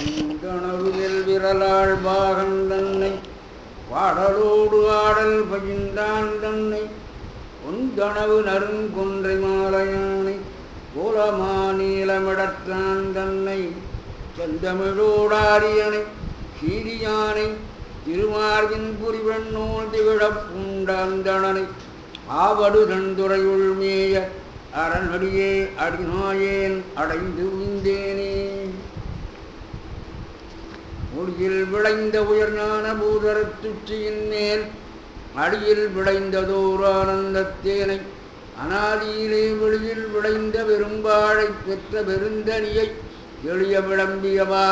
உந்தணவுதில் விரலாள் பாகன் தன்னை பாடலோடு ஆடல் பகிர்ந்தான் தன்னை உந்தணவு நறுங்கொன்றை மாலையானை கோலமா நீளமிடத்தான் தன்னை செந்தமிழோடாரியனை சீரியானை திருமார்பின் புரிவெண்ணோல் திகழப் பூண்டாந்தனனை ஆவடு தந்துரையுள் மேய அரணடியே அடிநாயேன் அடைந்து உய்ந்தேனே. ஒளியில் விளைந்த உயர்ஞான பூதரத்துச்சியின் மேல் அடியில் விளைந்ததோர் ஆனந்தத்தேனை அனாதியிலே வெளியில் விளைந்த பெரும்பாழை பெற்ற பெருந்தனியை எளிய விளம்பியவா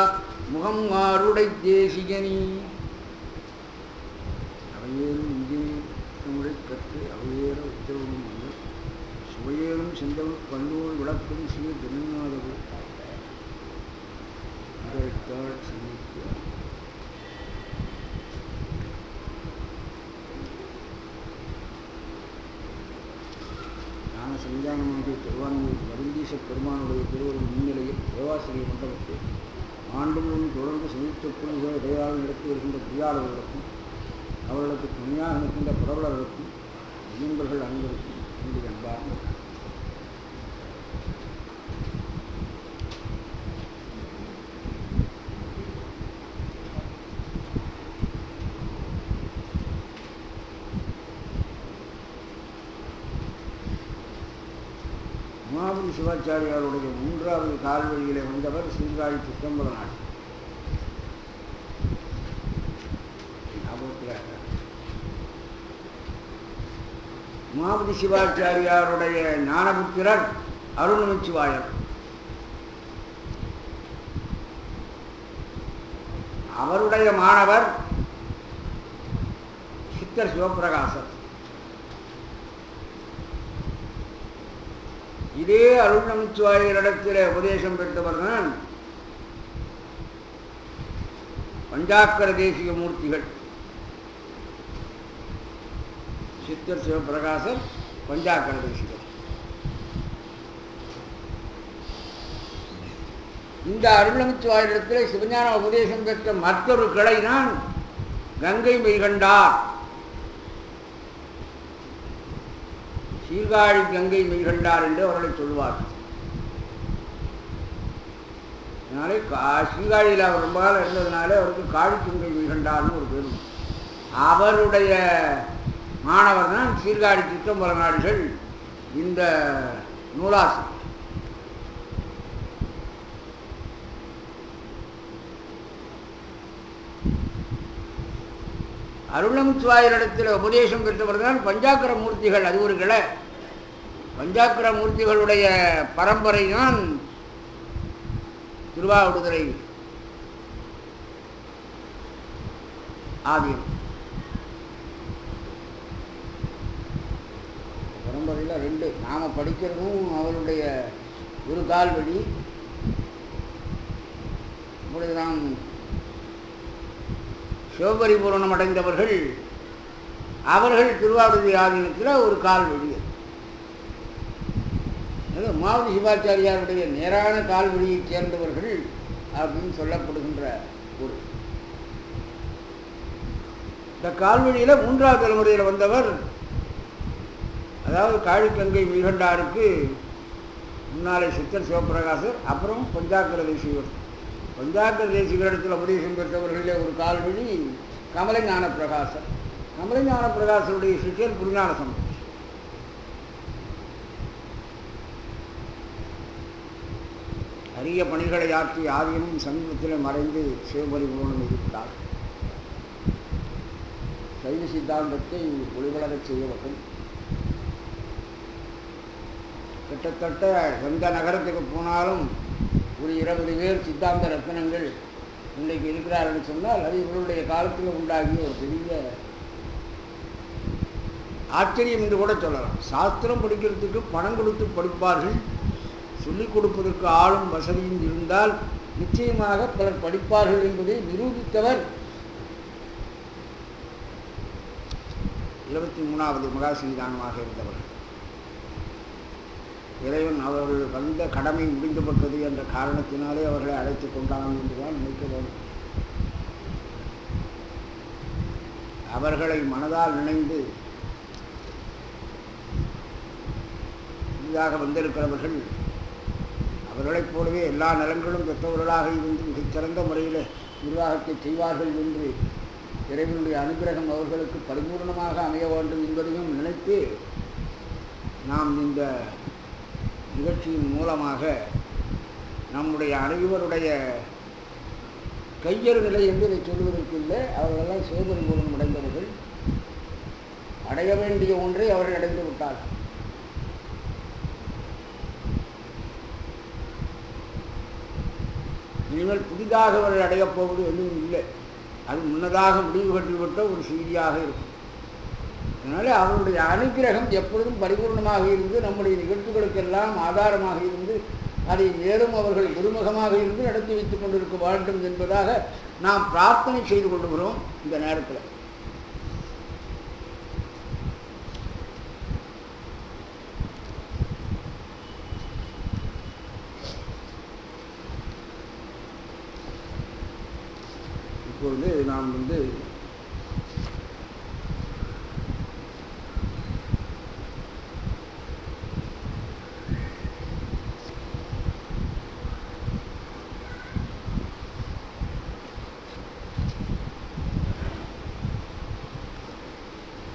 முகம் மாறுடை தேசிகனி. அவையேறும் இங்கே தமிழை கற்று அவையேற உத்தரவும் வந்து சுவையேறும் செந்தமிழ் பன்னூல் விளக்கும் சீர் திருநாதவு இதழ்த்தாள் சந்தித்தார். ஞான சஞ்சானமாகிய திருவான்மையில் வருந்தீச பெருமானுடைய திருவரும் முன்னிலையில் தேவாசிரிய மண்டபத்தில் ஆண்டுமுழுவதும் தொடர்ந்து சமீட்சக்குள் மிக இடையாக நடத்தி வருகின்ற பிரியாளர்களுக்கும் அவர்களுக்கு துணையாக நிற்கின்ற புரவலர்களுக்கும் ஐயம்பர்கள் அனைவருக்கும் என்னுடைய அன்பார்ந்த உமாபதி சிவாச்சாரியாருடைய மூன்றாவது கால்வழியிலே வந்தவர் சீர்காழி சித்தம்பர நாடு. உமாபதி சிவாச்சாரியாருடைய ஞானபுத்திரர் அருள்நமச்சிவாயர். அவருடைய மாணவர் சித்தர் சிவபிரகாசர். இதே அருள்நமச்சிவாயரிடத்தில் உபதேசம் பெற்றவர் தான் பஞ்சாக்கர தேசிக மூர்த்திகள். சித்தர் சிவபிரகாசர், பஞ்சாக்கர தேசிகர். இந்த அருள்நமச்சிவாயரிடத்தில் சிவஞான உபதேசம் பெற்ற மற்றொரு கிளை தான் கங்கை மெய்கண்டார். சீர்காழி கங்கை மெய்கண்டார் என்று அவர்களை சொல்வார். அதனாலே சீர்காழியில் அவர் ரொம்ப காலம் இருந்ததுனாலே அவருக்கு காழி கங்கை மெய்கண்டார்னு ஒரு பேர். அவருடைய மாணவர் தான் சீர்காழி சித்தம்பர நாடுகள் இந்த நூலாசி. அருள்நமச்சிவாயரிடத்தில் உபதேசம் பெற்றவர் தான் பஞ்சாக்கர மூர்த்திகள். அது ஒரு கிளை. பஞ்சாக்கர மூர்த்திகளுடைய பரம்பரை தான் திருவாவடுதுறை ஆதீனம். பரம்பரையில் ரெண்டு நாம் படிக்கிறதும் அவருடைய ஒரு கால் வழி. இப்பொழுது நாம் சிவபரிபூரணம் அடைந்தவர்கள் அவர்கள் திருவாவடுதுறை ஆதீனத்தில் ஒரு கால் வழி. உமாபதி சிவாச்சாரியாருடைய நேரான கால் வழியைச் சேர்ந்தவர்கள் அப்படின்னு சொல்லப்படுகின்ற ஒரு இந்த கால்வழியில் மூன்றாவது தலைமுறையில் வந்தவர், அதாவது காழிக்கங்கை மெய்கண்டாருக்கு முன்னாலே சித்தர் சிவபிரகாசர், அப்புறம் பஞ்சாக்கர தேசிகர். பஞ்சாக்கர தேசிகரிடத்தில் உபதேசம் பெற்றவர்களே ஒரு கால்வழி கமலஞான பிரகாசர். கமலஞான பிரகாசருடைய சிஷ்யர் புரிஞான சம்பந்தர். அரிய பணிகளை ஆற்றி ஆதியமும் சமீபத்தில் மறைந்து சிவபரிபூரணம் இருக்கிறார். சைவ சித்தாந்தத்தை ஒளிவளரச் செய்யவர்கள் கிட்டத்தட்ட எந்த நகரத்துக்கு போனாலும் ஒரு 20 பேர் சித்தாந்த ரத்னங்கள் இன்றைக்கு இருக்கிறார்கள் சொன்னால் அது இவர்களுடைய காலத்தில் உண்டாகிய ஒரு பெரிய ஆச்சரியம் என்று கூட சொல்லலாம். சாஸ்திரம் படிக்கிறதுக்கு பணம் கொடுத்து படிப்பார்கள். சொல்லிக் கொடுப்பதற்கு ஆளும் வசதியும் இருந்தால் நிச்சயமாக பலர் படிப்பார்கள் என்பதை நிரூபித்தவர் 23வது மகா சன்னிதானமாக இருந்தவர். இறைவன் அவர்கள் வந்த கடமை முடிந்துபட்டது என்ற காரணத்தினாலே அவர்களை அழைத்து கொண்டான் என்றுதான் நினைக்க வேண்டும். அவர்களை மனதால் நினைந்து புதிதாக வந்திருக்கிறவர்கள் அவர்களைப் போலவே எல்லா நலன்களும் பெற்றவர்களாக இருந்து மிகச்சிறந்த முறையில் நிர்வாகத்தை செய்வார்கள் என்று இறைவனுடைய அனுகிரகம் அவர்களுக்கு பரிபூர்ணமாக அமைய வேண்டும் என்பதையும் நினைத்து நாம் இந்த நிகழ்ச்சியின் மூலமாக நம்முடைய அனைவருடைய கையறு நிலை என்று இதை சொல்வதற்கு இல்லை. அவர்களெல்லாம் சிவபெரும் மூலம் அடைந்தவர்கள். அடைய வேண்டிய ஒன்றை அவர்கள் அடைந்து விட்டார்கள். இனிமேல் புதிதாக அவர்கள் அடையப் போவது எதுவும் இல்லை. அது முன்னதாக முடிவு கட்டிவிட்ட ஒரு செய்தியாக இருக்கும். அதனால் அவருடைய அனுகிரகம் எப்பொழுதும் பரிபூர்ணமாக இருந்து நம்முடைய நிகழ்ச்சிகளுக்கெல்லாம் ஆதாரமாக இருந்து அதை மேலும் அவர்கள் குருமுகமாக இருந்து நடத்தி வைத்துக் கொண்டிருக்க வேண்டும் என்பதாக நாம் பிரார்த்தனை செய்து கொள்கிறோம். இந்த நேரத்தில் இப்பொழுது நாம்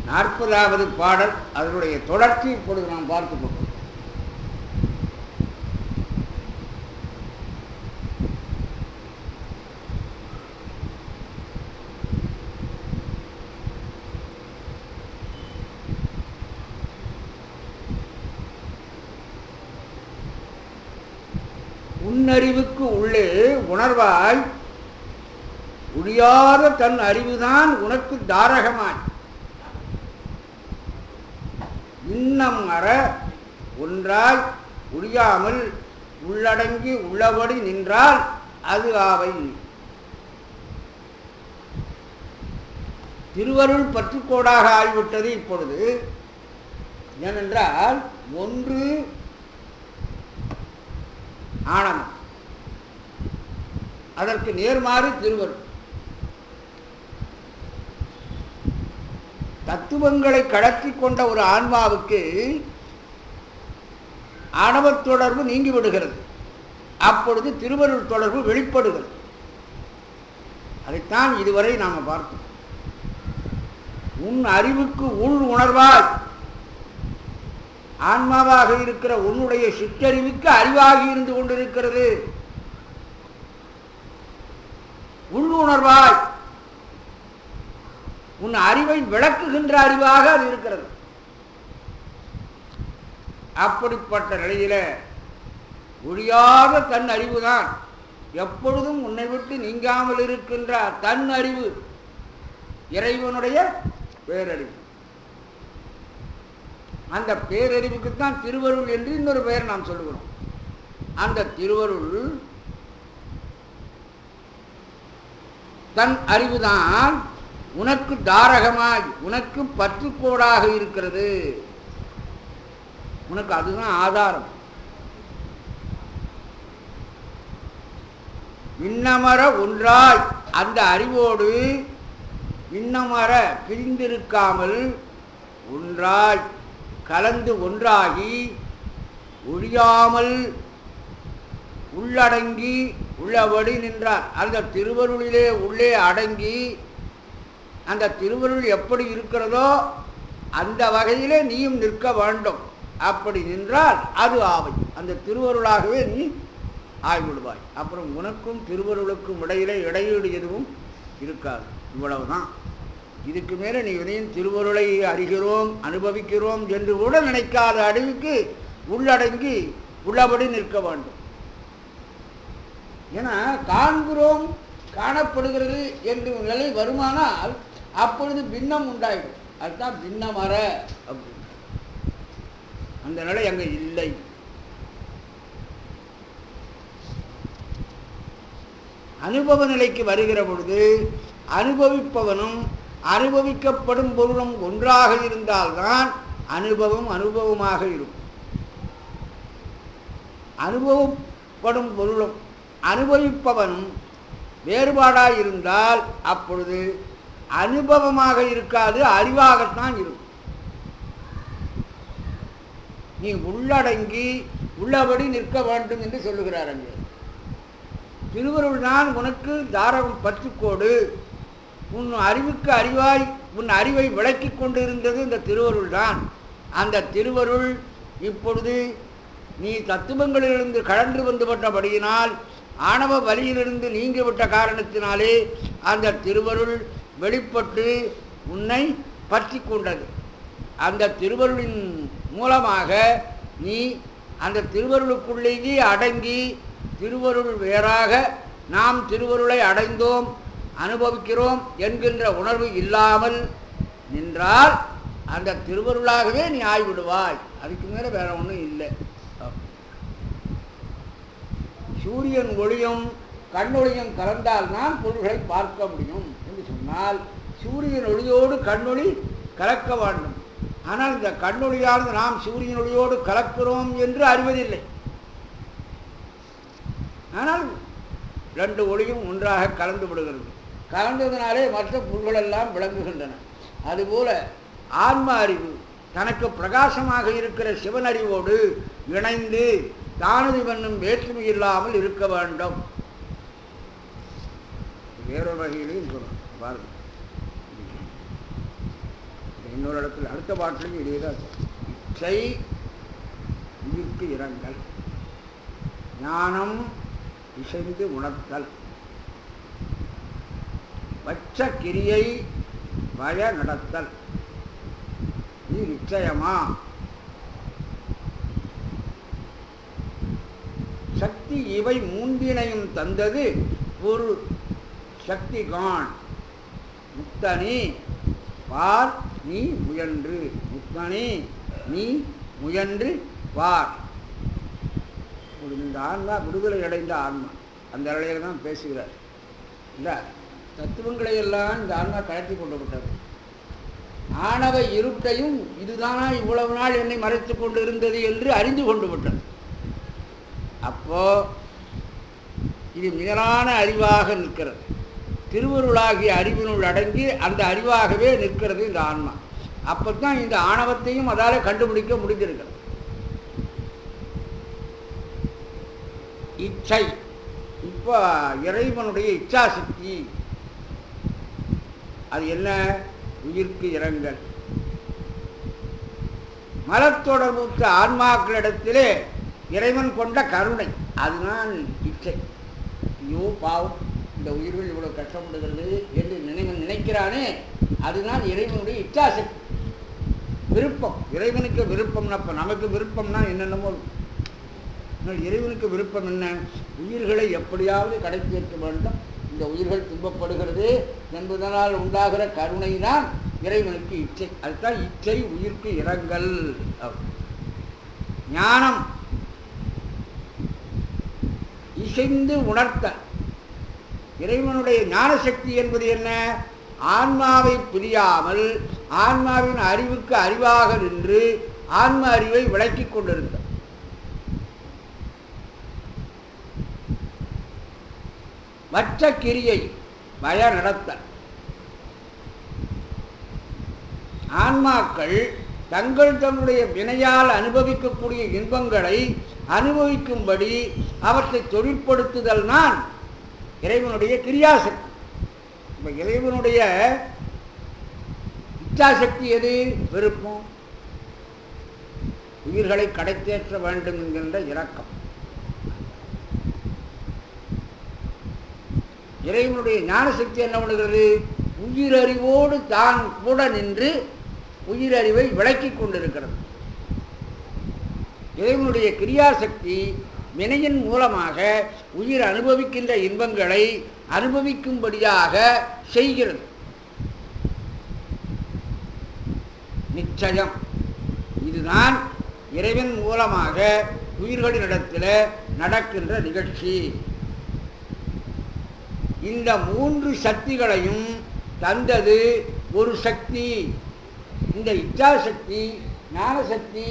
நாற்பதாவது பாடல் அதனுடைய தொடர்ச்சி இப்பொழுது நாம் பார்த்துக் கொண்டோம். உன்னறிவுக்கு உள்ளே உணர்வாய் ஒழியாத தன் அறிவுதான் உனக்கு தாரகமாய் இன்னம் அற ஒன்றாய் ஒழியாமல் உள்ளடங்கி உள்ளபடி நின்றால் அது ஆவை. திருவருள் பற்றுக்கோடாக ஆகிவிட்டது இப்பொழுது. ஏனென்றால் ஒன்று ஆணவம், அதற்கு நேர்மாறு திருவருள். தத்துவங்களை கடத்தி கொண்ட ஒரு ஆன்மாவுக்கு ஆணவத் தொடர்பு நீங்கிவிடுகிறது. அப்பொழுது திருவருள் தொடர்பு வெளிப்படுகிறது. அதைத்தான் இதுவரை நாம் பார்த்தோம். உன் அறிவுக்கு உள் உணர்வாய், ஆன்மாவாக இருக்கிற உன்னுடைய சிற்றறிவுக்கு அறிவாகி இருந்து கொண்டிருக்கிறது. உள்ளுணர்வாய் உன் அறிவை விளக்குகின்ற அறிவாக அது இருக்கிறது. அப்படிப்பட்ட நிலையில ஒழியாத தன் அறிவுதான் எப்பொழுதும் உன்னை விட்டு நீங்காமல் இருக்கின்ற தன் அறிவு இறைவனுடைய பேரறிவு. அந்த பேரறிவுக்குத்தான் திருவருள் என்று இன்னொரு பெயர் நாம் சொல்லுகிறோம். அந்த திருவருள் தன் அறிவுதான் உனக்கு தாரகமாய் உனக்கு பற்றுக்கோடாக இருக்கிறது. உனக்கு அதுதான் ஆதாரம். விண்ணமர ஒன்றாய் அந்த அறிவோடு விண்ணமர பிரிந்திருக்காமல் ஒன்றாய் கலந்து ஒன்றாகி ஒழியாமல் உள்ளடங்கி உள்ளபடி நின்றார். அந்த திருவருளிலே உள்ளே அடங்கி அந்த திருவருள் எப்படி இருக்கிறதோ அந்த வகையிலே நீயும் நிற்க வேண்டும். அப்படி நின்றால் அது ஆவை. அந்த திருவருளாகவே நீ ஆய்விடுவாய். அப்புறம் உனக்கும் திருவருளுக்கும் இடையிலே இடையீடு எதுவும் இருக்காது. இவ்வளவுதான். இதுக்கு மேலே நீ இதையும் திருவருளை அறிகிறோம் அனுபவிக்கிறோம் என்று கூட நினைக்காத அறிவுக்கு உள்ளடங்கி உள்ளபடி நிற்க வேண்டும். ஏன்னா காண்கிறோம் காணப்படுகிறது என்று நிலை வருமானால் அப்பொழுது பின்னம் உண்டாயிடும். அதுதான் பின்னமர அப்படி. அந்த நிலை அங்கே இல்லை. அனுபவ நிலைக்கு வருகிற பொழுது அனுபவிப்பவனும் அனுபவிக்கப்படும் பொருளும் ஒன்றாக இருந்தால்தான் அனுபவம் அனுபவமாக இருக்கும். அனுபவப்படும் பொருளும் அனுபவிப்பவனும் வேறுபாடாக இருந்தால் அப்பொழுது அனுபவமாக இருக்காது, அறிவாகத்தான் இருக்கும். நீ உள்ளடங்கி உள்ளபடி நிற்க வேண்டும் என்று சொல்லுகிறார். அங்கே திருவருள் தான் உனக்கு தாரகம் பற்றுக்கோடு, உன் அறிவுக்கு அறிவாய் உன் அறிவை விளக்கி கொண்டு இருந்தது இந்த திருவருள் தான். அந்த திருவருள் இப்பொழுது நீ தத்துவங்களிலிருந்து கலந்து வந்துவிட்டபடியினால், ஆணவ வலியிலிருந்து நீங்கிவிட்ட காரணத்தினாலே அந்த திருவருள் வெளிப்பட்டு உன்னை பற்றி கொண்டது. அந்த திருவருளின் மூலமாக நீ அந்த திருவருளுக்குள்ளேயே அடங்கி, திருவருள் வேறாக நாம் திருவருளை அடைந்தோம் அனுபவிக்கிறோம் என்கின்ற உணர்வு இல்லாமல் நின்றால் அந்த திருவருளாகவே நீ ஆய்விடுவாய். அதுக்கு மேலே வேற ஒன்றும் இல்லை. சூரியன் ஒளியும் கண்ணொளியும் கலந்தால்தான் பொருள்களை பார்க்க முடியும் என்று சொன்னால், சூரியன் ஒளியோடு கண்ணொளி கலக்க வேண்டும். ஆனால் இந்த கண்ணொளியானது நாம் சூரியன் ஒளியோடு கலக்கிறோம் என்று அறிவதில்லை. ஆனால் ரெண்டு ஒளியும் ஒன்றாக கலந்து விடுகிறது. கலந்ததினாலே மற்ற பொருள்களெல்லாம் விளங்குகின்றன. அதுபோல ஆன்ம அறிவு தனக்கு பிரகாசமாக இருக்கிற சிவன் அறிவோடு இணைந்து தானது என்னும் வேற்றுமை இல்லாமல் இருக்க வேண்டும். வேறொரு வகையிலையும் சொல்லணும். பாருங்கள், இன்னொரு இடத்துல அடுத்த பாட்டிலும் இடையதான் இச்சை உயிர்க்கு இரங்கல், ஞானம் இசைந்து உணர்த்தல், வச்ச கிரியை வய நடத்தல், நீ நிச்சயமா சக்தி இவை மூன்றினையும் தந்தது ஒரு சக்தி கான் முத்தனி வார் நீ முயன்று, முத்தனி நீ முயன்று வார். இந்த ஆன்மா விடுதலை அடைந்த ஆன்மா அந்த நிலையில தான் பேசுகிறார். இல்லை, தத்துவங்களை எல்லாம் இந்த ஆன்மா கலத்தி கொண்டு விட்டது. ஆணவ இருட்டையும் இதுதானா இவ்வளவு நாள் என்னை மறைத்து கொண்டு இருந்தது என்று அறிந்து கொண்டு விட்டது. அப்போ இது மேலான அறிவாக நிற்கிறது. திருவருளாகிய அறிவினுள் அடங்கி அந்த அறிவாகவே நிற்கிறது இந்த ஆன்மா. அப்பத்தான் இந்த ஆணவத்தையும் அதால கண்டுபிடிக்க முடிந்திருக்கிறது. இச்சை, இப்போ இறைவனுடைய இச்சாசக்தி அது என்ன? உயிர்க்கு இரங்கல். மலத்தொடர்புற்ற ஆன்மாக்களிடத்திலே இறைவன் கொண்ட கருணை, அதுதான் இச்சை. ஐயோ பாவம், இந்த உயிர்கள் இவ்வளவு கஷ்டப்படுகிறது என்று நினைக்கிறானே, அதுதான் இறைவனுடைய இச்சாசக்தி, விருப்பம். இறைவனுக்கு விருப்பம்னா, நமக்கு விருப்பம்னா என்னென்னமோ. இறைவனுக்கு விருப்பம் என்ன? உயிர்களை எப்படியாவது கடை சேர்க்க வேண்டும். இந்த உயிர்கள் துன்பப்படுகிறது என்பதனால் உண்டாகிற கருணை தான் இறைவனுக்கு இச்சை. அதுதான் இச்சை உயிர்க்கு இரங்கல். ஞானம் இசைந்து உணர்த்த. இறைவனுடைய ஞான சக்தி என்பது என்ன? ஆன்மாவை பிரியாமல் ஆன்மாவின் அறிவுக்கு அறிவாக நின்று ஆன்ம அறிவை விளக்கிக் கொண்டிருந்த. மற்ற கிரியை வய நடத்த. ஆன்மாக்கள் தங்களுடைய வினையால் அனுபவிக்கக்கூடிய இன்பங்களை அனுபவிக்கும்படி அவற்றை தொழிற்படுத்துதல் தான் இறைவனுடைய கிரியாசக்தி. இப்ப இறைவனுடைய இச்சாசக்தி எது? விருப்பம். உயிர்களை கடைத்தேற்ற வேண்டும் என்கின்ற இரக்கம். இறைவனுடைய ஞானசக்தி என்ன பண்ணுகிறது? உயிரறிவோடு தான் கூட நின்று உயிரறிவை விளக்கிக் கொண்டிருக்கிறது. இறைவனுடைய கிரியாசக்தி வினையின் மூலமாக உயிர் அனுபவிக்கின்ற இன்பங்களை அனுபவிக்கும்படியாக செய்கிறது. நிச்சயம் இதுதான் இறைவன் மூலமாக உயிர்களிடத்தில் நடக்கின்ற நிகழ்ச்சி. இந்த மூன்று சக்திகளையும் தந்தது ஒரு சக்தி. இந்த இச்சாசக்தி, ஞானசக்தி,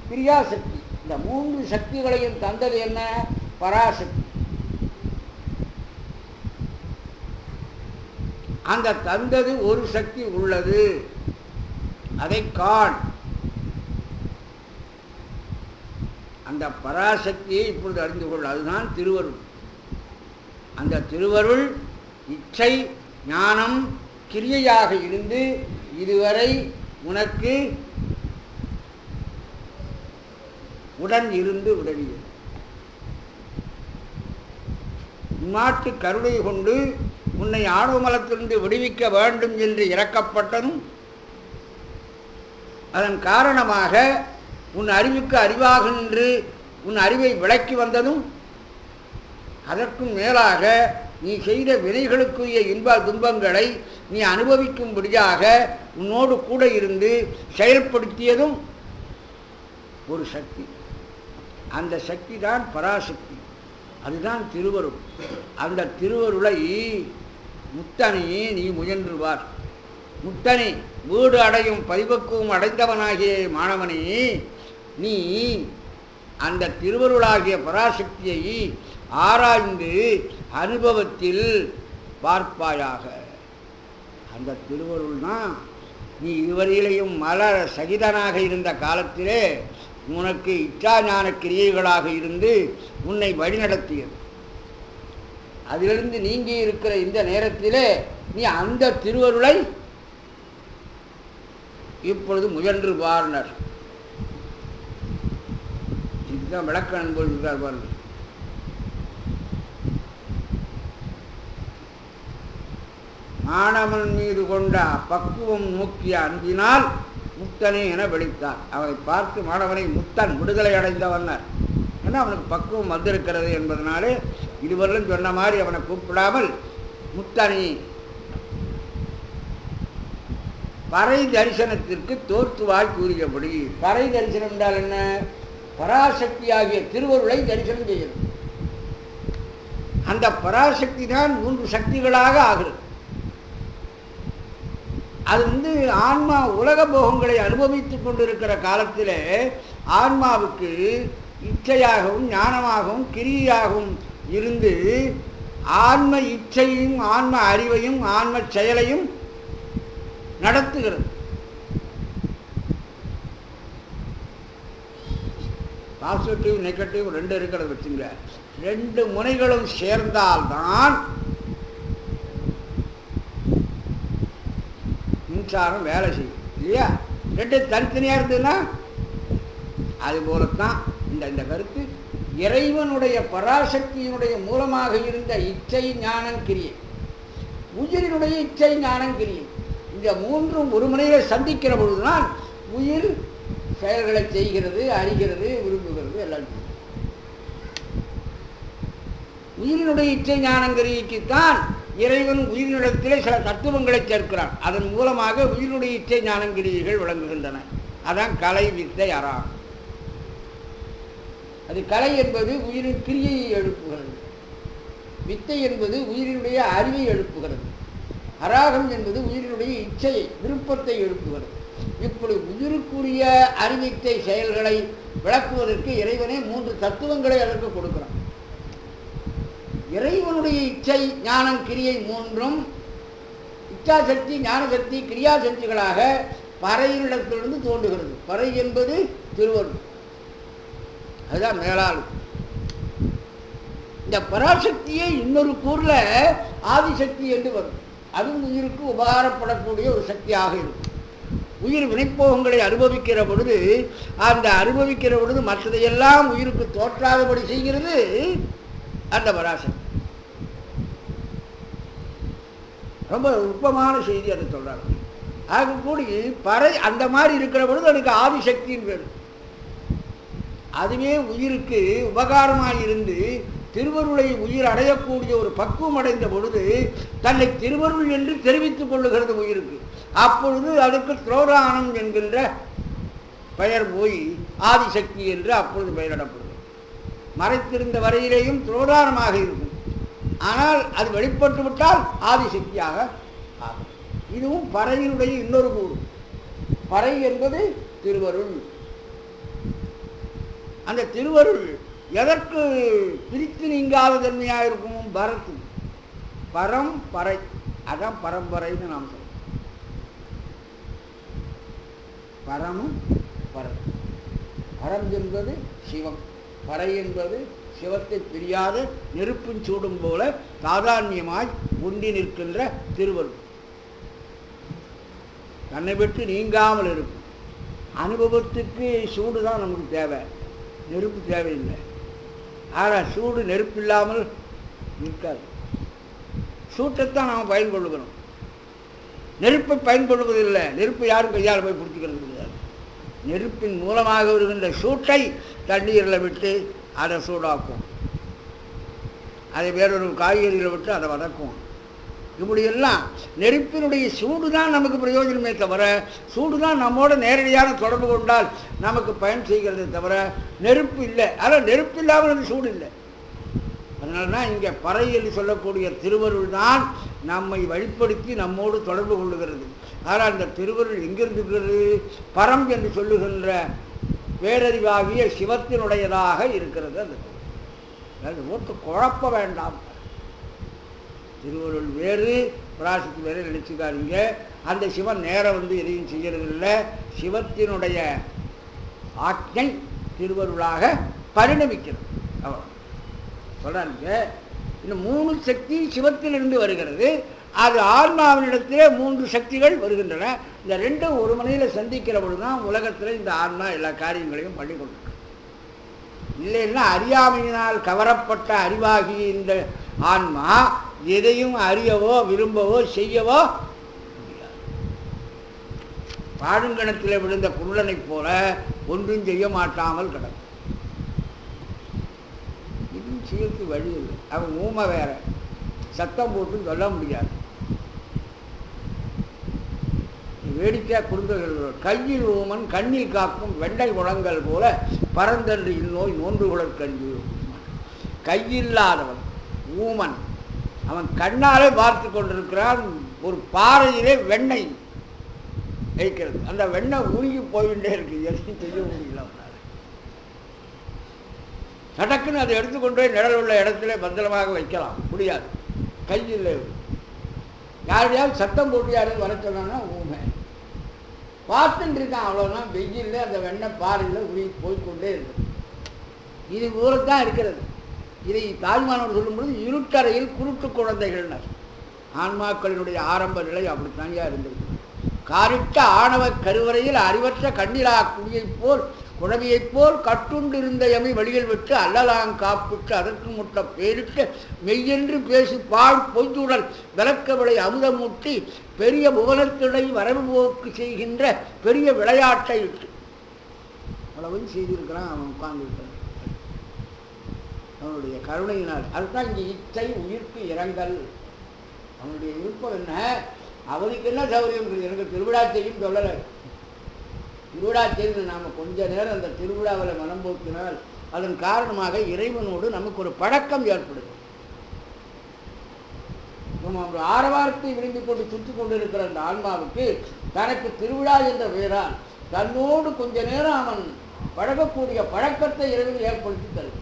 கிரியாசக்தி, இந்த அந்த 3 சக்திகளையும் தந்தது என்ன? பராசக்தி. அந்த தந்தது ஒரு சக்தி உள்ளது, அதை காண். அந்த பராசக்தியை இப்பொழுது அறிந்து கொள். அதுதான் திருவருள். அந்த திருவருள் இச்சை ஞானம் கிரியையாக இருந்து இதுவரை உனக்கு உடன் இருந்து உதவியது. இம்மாட்டு கருணை கொண்டு உன்னை ஆணவமலத்திலிருந்து விடுவிக்க வேண்டும் என்று இறக்கப்பட்டதும், அதன் காரணமாக உன் அறிவுக்கு அறிவாக நின்று உன் அறிவை விளக்கி வந்ததும், அதற்கும் மேலாக நீ செய்த வினைகளுக்குரிய இன்ப துன்பங்களை நீ அனுபவிக்கும்படியாக உன்னோடு கூட இருந்து செயல்படுத்தியதும் ஒரு சக்தி. அந்த சக்தி தான் பராசக்தி. அதுதான் திருவருள். அந்த திருவருளை முத்தனை நீ முயன்றுவார். முத்தனை வீடு அடையும் பரிபக்குவம் அடைந்தவனாகிய மாணவனே, நீ அந்த திருவருளாகிய பராசக்தியை ஆராய்ந்து அனுபவத்தில் பார்ப்பாயாக. அந்த திருவருள்னா நீ இதுவரையிலையும் மலர் சகிதனாக இருந்த காலத்திலே உனக்கு இச்சா ஞான கிரியைகளாக இருந்து உன்னை வழிநடத்தியது. அதிலிருந்து நீங்கி இருக்கிற இந்த நேரத்திலே நீ அந்த திருவருளை இப்பொழுது முயன்று பாருனர். இதுதான் விளக்க அனுபவிக்கிறார் பாருங்கள். மாணவன் மீது கொண்ட பக்குவம் நோக்கிய அன்பினால் முத்தனே என வெளித்தார். அவனை பார்த்து மாணவனை முத்தன் விடுதலை அடைந்தவனர். ஏன்னா அவனுக்கு பக்குவம் வந்திருக்கிறது என்பதனாலே இதுவரையிலும் சொன்ன மாதிரி அவனை கூப்பிடாமல் முத்தனி பறை தரிசனத்திற்கு தோற்றுவாய் கூறியபடி. பறை தரிசனம் என்றால் என்ன? பராசக்தியாகிய திருவருளை தரிசனம் செய்கிறது. அந்த பராசக்தி தான் 3 சக்திகளாக ஆகிறது. அது ஆன்மா உலக போகங்களை அனுபவித்துக் கொண்டிருக்கிற காலத்தில் ஆன்மாவுக்கு இச்சையாகவும் ஞானமாகவும் கிரியாகவும் இருந்து ஆன்ம இச்சையும் ஆன்ம அறிவையும் ஆன்ம செயலையும் நடத்துகிறது. பாசிட்டிவ் நெகட்டிவ் 2 இருக்கிறது வச்சுங்க. 2 முனைகளும் சேர்ந்தால்தான் மின்சாரம் வேலை செய்யும் இல்லையா? 2 தனித்தனியாக இருந்ததுன்னா அது போலத்தான் இந்த கருத்து. இறைவனுடைய பராசக்தியினுடைய மூலமாக இருந்த இச்சை ஞானம் கிரியை, உயிரினுடைய இச்சை ஞானம் கிரியை, இந்த 3ம் ஒரு முனையை சந்திக்கிற பொழுதுதான் உயிர் செயல்களை செய்கிறது, அறிகிறது, விரும்புகிறது. எல்லாம் உயிரினுடைய இச்சை ஞானங்கிரிக்குத்தான் இறைவன் உயிரினிடத்திலே சில தத்துவங்களை சேர்க்கிறான். அதன் மூலமாக உயிரினுடைய இச்சை ஞானங்கிரிகள் விளங்குகின்றன. அதான் கலை வித்தை அரா. அது கலை என்பது உயிரின் கிரியையை எழுப்புகிறது, வித்தை என்பது உயிரினுடைய அறிவை எழுப்புகிறது, அராகம் என்பது உயிரினுடைய இச்சையை விருப்பத்தை எழுப்புகிறது. இப்படி உயிருக்குரிய அறிவித்தை செயல்களை விளக்குவதற்கு இறைவனே 3 தத்துவங்களை அதற்கு கொடுக்கிறான். இறைவனுடைய இச்சை ஞானம் கிரியை 3ம் இச்சாசக்தி ஞானசக்தி கிரியாசக்திகளாக பறையினிடத்திலிருந்து தோன்றுகிறது. பறை என்பது திருவருள், அதுதான் மேலாள். இந்த பராசக்தியை இன்னொரு கூறில் ஆதிசக்தி என்று வரும். அதுவும் உயிருக்கு உபகாரப்படக்கூடிய ஒரு சக்தியாக இருக்கும். உயிர் வினைப்போகங்களை அனுபவிக்கிற பொழுது மற்றதையெல்லாம் உயிருக்கு தோற்றாதபடி செய்கிறது அந்த பராசக்தி. ரொம்ப நுட்பமான செய்தி அதை சொல்றாங்க. ஆக கூடி பறை அந்த மாதிரி இருக்கிற பொழுது அதுக்கு ஆதிசக்தின்னு பேர். அதுவே உயிருக்கு உபகாரமாக இருந்து திருவருளை உயிர் அடையக்கூடிய ஒரு பக்குவம் அடைந்த பொழுது தன்னை திருவருள் என்று தெரிவித்துக் கொள்ளுகிறது உயிருக்கு. அப்பொழுது அதுக்கு துரோதானம் என்கின்ற பெயர் போய் ஆதிசக்தி என்று அப்பொழுது பெயரிடப்படுகிறது. மறைத்திருந்த வரையிலேயும் துரோதானமாக இருக்கும். ஆனால் அது வெளிப்பட்டு விட்டால் ஆதிசக்தியாக ஆகும். இதுவும் பறையினுடைய இன்னொரு கூறு. பறை என்பது திருவருள். அந்த திருவருள் எதற்கு பிரித்து நீங்காத தன்மையாக இருக்கும்? பரத்து பரம்பரை, அதான் பரம்பரைன்னு நாம் சொல்றோம். பரமும் பரம், பரம் என்பது சிவம், பறை என்பது சிவத்தை பிரியாத நெருப்பின் சூடும் போல சாதாரணமாய் உண்டி நிற்கின்ற திருவருள் தன்னை விட்டு நீங்காமல் இருக்கும். அனுபவத்துக்கு சூடு தான் நமக்கு தேவை, நெருப்பு தேவையில்லை. ஆனால் சூடு நெருப்பு இல்லாமல் நிற்காது. சூட்டைத்தான் நாம் பயன்படுகிறோம், நெருப்பை பயன்படுவதில்லை. நெருப்பு யாரும் கையால் போய் பிடிச்சிக்கிறது கிடையாது. நெருப்பின் மூலமாக வருகின்ற சூட்டை தண்ணீரில் விட்டு அதை சூடாக்கும், அதை வேறொரு காய்கறியில் விட்டு அதை வதக்கும். இப்படியெல்லாம் நெருப்பினுடைய சூடு தான் நமக்கு பிரயோஜனமே தவிர, சூடு தான் நம்மோட நேரடியான தொடர்பு கொண்டால் நமக்கு பயன் செய்கிறதே தவிர நெருப்பு இல்லை. ஆனால் நெருப்பு இல்லாமல் அந்த சூடு இல்லை. அதனால தான் இங்கே பறை என்று சொல்லக்கூடிய திருவருள் தான் நம்மை வழிப்படுத்தி நம்மோடு தொடர்பு கொள்ளுகிறது. ஆனால் அந்த திருவருள் எங்கிருந்துகிறது? பரம் என்று சொல்லுகின்ற பேரறிவாகிய சிவத்தினுடையதாக இருக்கிறது. அந்த ஓட்டு குழப்ப வேண்டாம். திருவருள் வேறு, பராசக்தி வேறு நினைச்சுக்காதீங்க. அந்த சிவன் நேரம் வந்து எதையும் செய்யறதில்லை. சிவத்தினுடைய ஆக்ஞை திருவருளாக பரிணமிக்கிறது. அவ்வளோ சொல்றாங்க. இன்னும் 3 சக்தி சிவத்திலிருந்து வருகிறது. அது ஆன்மாவினிடத்திலே 3 சக்திகள் வருகின்றன. இந்த ரெண்டும் ஒரு மனையில் சந்திக்கிற பொழுதுதான் உலகத்தில் இந்த ஆன்மா எல்லா காரியங்களையும் பண்ணி கொண்டிருக்கு. இல்லைன்னா அறியாமையினால் கவரப்பட்ட அறிவாகிய இந்த ஆன்மா எதையும் அறியவோ விரும்பவோ செய்யவோ முடியாது. பாடுங்கணத்தில் விழுந்த குருடனை போல ஒன்றும் செய்ய மாட்டாமல் கிடக்கும். இதுவும் செய்யறதுக்கு வழி இல்லை. அவன் ஊமை வேற, சத்தம் போட்டு சொல்ல முடியாது. வேடிக்கை குறுந்தொழில் கையில் ஊமன் கண்ணில் காக்கும் வெண்டை முழங்கல் போல பரந்தன்று இந்நோய் நோன்று குளற்கஞ்சி. கையில்லாதவன் ஊமன், அவன் கண்ணாலே பார்த்து கொண்டிருக்கிறான். ஒரு பாறையிலே வெண்ணெய் வைக்கிறது, அந்த வெண்ணெய் உருகி போயிட்டே இருக்கு. எதையும் செய்ய முடியல அவனால். சடக்குன்னு அதை எடுத்துக்கொண்டு போய் நிழல் உள்ள இடத்துல பத்திரமாக வைக்கலாம் முடியாது. கையில் யாரையாவது சத்தம் போட்டு யாரையும் வர சொன்னா ஊமை பார்த்துட்டு இருக்கான். அவ்வளோதான். வெயில்ல அந்த வெண்ணெய் பாறையில் உருகி போய்கொண்டே இருக்கு. இது ஊரத்தான் இருக்கிறது. இதை தாய்மானவர் சொல்லும்பொழுது இருட்டறையில் குருட்டு குழந்தைகள்னர். ஆன்மாக்களினுடைய ஆரம்ப நிலை அப்படித்தாங்க இருந்தது. காரிட்ட ஆணவ கருவறையில் அறிவற்ற கண்ணிலா குடியைப் போல் குழவியைப் போல் கட்டுண்டு இருந்த எமை வழியில் விட்டு அல்லலாங் காப்பிட்டு அதற்கு முட்ட பேரிட்டு மெய்யென்று பேசி பாழ் பொய்த்துடல் விளக்கவிளை அமுதமூட்டி பெரிய புவனத்திடை வரவு போக்கு செய்கின்ற பெரிய விளையாட்டை இட்டு அளவு செய்திருக்கிறான். அவன் உட்கார்ந்து அவனுடைய கருணையினால். அதுதான் இங்கே இச்சை உயிர்ப்பு இரங்கல். அவனுடைய விருப்பம் என்ன? அவனுக்கு என்ன சௌகரியம் இருக்குது? எனக்கு திருவிழா செய்யும் சொல்லலை. திருவிழா செய்து நாம் கொஞ்ச நேரம் அந்த திருவிழாவில் மனம் போக்கினால் அதன் காரணமாக இறைவனோடு நமக்கு ஒரு பழக்கம் ஏற்படுது. நம்ம ஒரு ஆரவாரத்தை விரும்பி கொண்டு சுற்றி கொண்டிருக்கிற அந்த ஆன்மாவுக்கு தனக்கு திருவிழா என்ற பெயரால் தன்னோடு கொஞ்ச நேரம் அவன் பழகக்கூடிய பழக்கத்தை இறைவன் ஏற்படுத்தி தருது.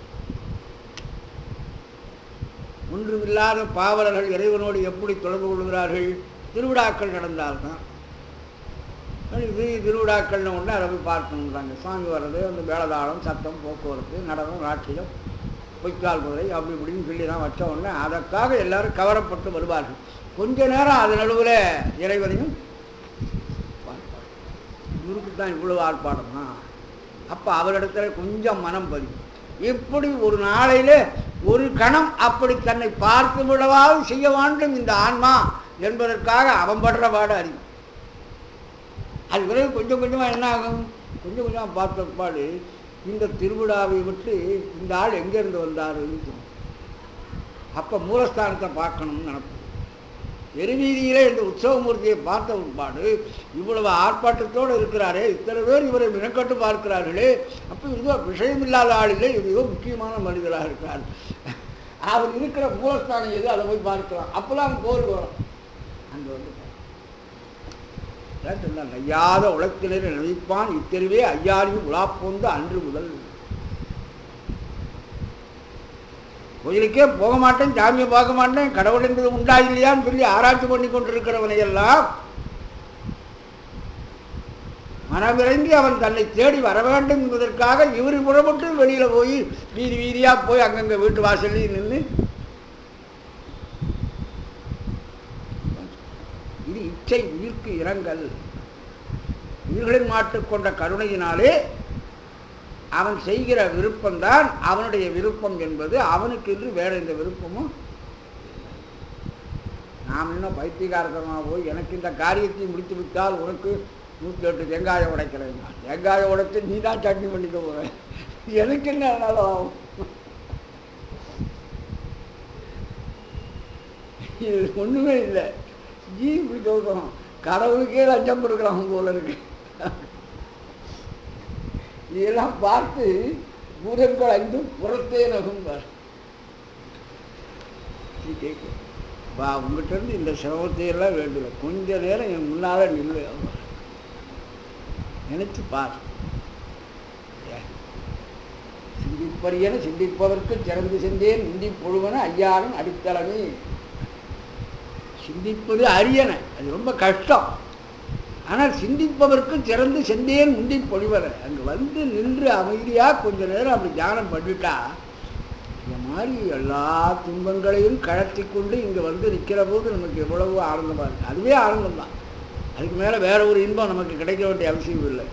ஒன்றுமில்லாத பாவலர்கள் இறைவனோடு எப்படி தொடர்பு கொள்கிறார்கள்? திருவிழாக்கள் நடந்தால்தான். திருவிழாக்கள்னு ஒன்று அதை போய் பார்க்கணுன்றாங்க. சுவாமி வர்றது, அந்த மேளதாளம், சத்தம், போக்குவரத்து, நடனம், நாட்டியம், பொய்க்கால் குதிரை அப்படி இப்படின்னு சொல்லி தான் வச்ச உடனே அதற்காக எல்லாரும் கவரப்பட்டு வருவார்கள். கொஞ்ச நேரம் அது நடுவில் இறைவனையும் பார்ப்பார். இவருக்கு தான் இவ்வளவு ஆர்ப்பாடமா? அப்போ அவரிடத்துல கொஞ்சம் மனம் பதியும். இப்படி ஒரு நாளையில ஒரு கணம் அப்படி தன்னை பார்த்து விடவாவது செய்ய வேண்டும் இந்த ஆன்மா என்பதற்காக அவன் படுற பாடு அறியும். அது பிறகு கொஞ்சம் கொஞ்சமாக என்ன ஆகும்? கொஞ்சம் கொஞ்சமாக பார்த்த பாடு இந்த திருவிழாவை விட்டு இந்த ஆள் எங்கேருந்து வந்தாருன்னு தோணும். அப்போ மூலஸ்தானத்தை பார்க்கணும்னு நினைப்போம். எருவீதியிலே இந்த உற்சவமூர்த்தியை பார்த்த உட்பாடு இவ்வளவு ஆர்ப்பாட்டத்தோடு இருக்கிறாரே, இத்தனை பேர் இவரை மினக்கட்டு பார்க்கிறார்களே, அப்போ இதுவோ விஷயமில்லாத ஆளிலே இதுவோ முக்கியமான மனிதராக இருக்கிறார். அவர் இருக்கிற மூலஸ்தானம் எது அதை போய் பார்க்கலாம். அப்போலாம் கோவில் வரும். அங்கே வந்து நையாத உலகத்தினரை நினைப்பான் இத்தெருவே ஐயாரியும் உலாப்போந்து அன்று முதல். கோயிலுக்கே போக மாட்டேன், சாமியை பார்க்க மாட்டேன், கடவுள் என்பது உண்டா இல்லையான்னு சொல்லி ஆராய்ச்சி பண்ணி கொண்டிருக்கிறவனை எல்லாம் மனவிறங்கி அவன் தன்னை தேடி வர வேண்டும் என்பதற்காக இவர் புறப்பட்டு வெளியில போய் வீதி வீதியா போய் அங்கங்க வீட்டு வாசல்லையும் நின்று இது இச்சை உயிர்க்கு இரங்கல். உயிர்களின் மாட்டுக்கொண்ட கருணையினாலே அவன் செய்கிற விருப்பம்தான் அவனுடைய விருப்பம் என்பது. அவனுக்கு என்று வேற எந்த விருப்பமும். நாம் இன்னும் பைத்தியகாரத்தமாக போய் எனக்கு இந்த காரியத்தை முடித்து விட்டால் உனக்கு 108 தேங்காயை உடைக்கிறேன், தேங்காயை உடைத்து நீ தான் சட்னி பண்ணிக்க போற, எனக்கு என்ன அதனால ஆகும்? இது ஒண்ணுமே இல்லை. இப்படி சொல்றோம், கடவுளுக்கே லஞ்சம் கொடுக்கலாம் போல இருக்கு. இதெல்லாம் பார்த்து பூதங்கள் 5 புறத்தே நகும்பார். வா, உங்ககிட்ட இருந்து இந்த சிரமத்தையெல்லாம் வேண்டுல, கொஞ்ச நேரம் என் முன்னால நில்லு, நினைச்சு பார். சிந்திப்பறியன சிந்திப்பதற்கு சிறந்து சென்றேன் முந்தி பொழுவன ஐயாவின் அடித்தளமே. சிந்திப்பது அரியன, அது ரொம்ப கஷ்டம். ஆனால் சிந்திப்பதற்கு சிறந்து சென்றேன் முந்தி பொழிவன. அங்கே வந்து நின்று அமைதியா கொஞ்ச நேரம் அப்படி தியானம் பண்ணிட்டா இந்த மாதிரி எல்லா துன்பங்களையும் கழற்றி கொண்டு இங்கே வந்து நிற்கிற போது நமக்கு எவ்வளவு ஆனந்தமாக இருக்கு. அதுவே ஆனந்தம் தான். அதுக்கு மேலே வேற ஒரு இன்பம் நமக்கு கிடைக்க வேண்டிய அவசியம் இல்லை.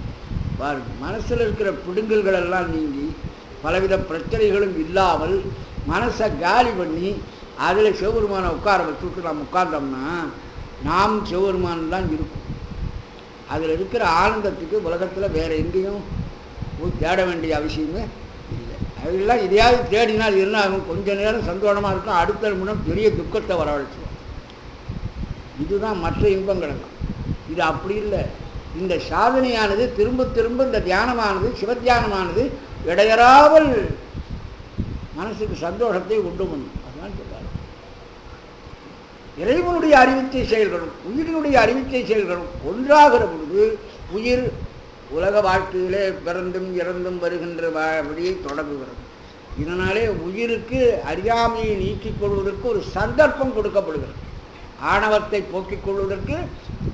பாருங்க, மனசில் இருக்கிற பிடுங்கல்கள் எல்லாம் நீங்கி பலவித பிரச்சனைகளும் இல்லாமல் மனசை காலி பண்ணி அதில் சிவபெருமானை உட்கார வச்சுட்டு நாம் உட்கார்ந்தோம்னா நாம் சிவபெருமான் தான் இருக்கும். அதில் இருக்கிற ஆனந்தத்துக்கு உலகத்தில் வேற எங்கேயும் போய் தேட வேண்டிய அவசியமே இல்லை. அதெல்லாம் இதையாவது தேடினால் என்ன ஆகும்? கொஞ்ச நேரம் சந்தோஷமாக இருக்கும், அடுத்த நிமிடம் பெரிய துக்கத்தை வரவழைச்சிடும். இதுதான் மற்ற இன்பங்கள் எல்லாம். இது அப்படி இல்லை. இந்த சாதனையானது திரும்ப திரும்ப இந்த தியானமானது, சிவத்தியானமானது இடையறாமல் மனசுக்கு சந்தோஷத்தை உண்டு பண்ணும். அதுதான் சொல்றாரு. இறைவனுடைய அறிவிச்சை செயல்களும் உயிரினுடைய அறிவிச்சை செயல்களும் ஒன்றாகிற பொழுது உயிர் உலக வாழ்க்கையிலே பிறந்தும் இறந்தும் வருகின்ற வழியை தொடங்குகிறது. இதனாலே உயிருக்கு அறியாமையை நீக்கிக் கொள்வதற்கு ஒரு சந்தர்ப்பம் கொடுக்கப்படுகிறது. ஆணவத்தை போக்கிக் கொள்வதற்கு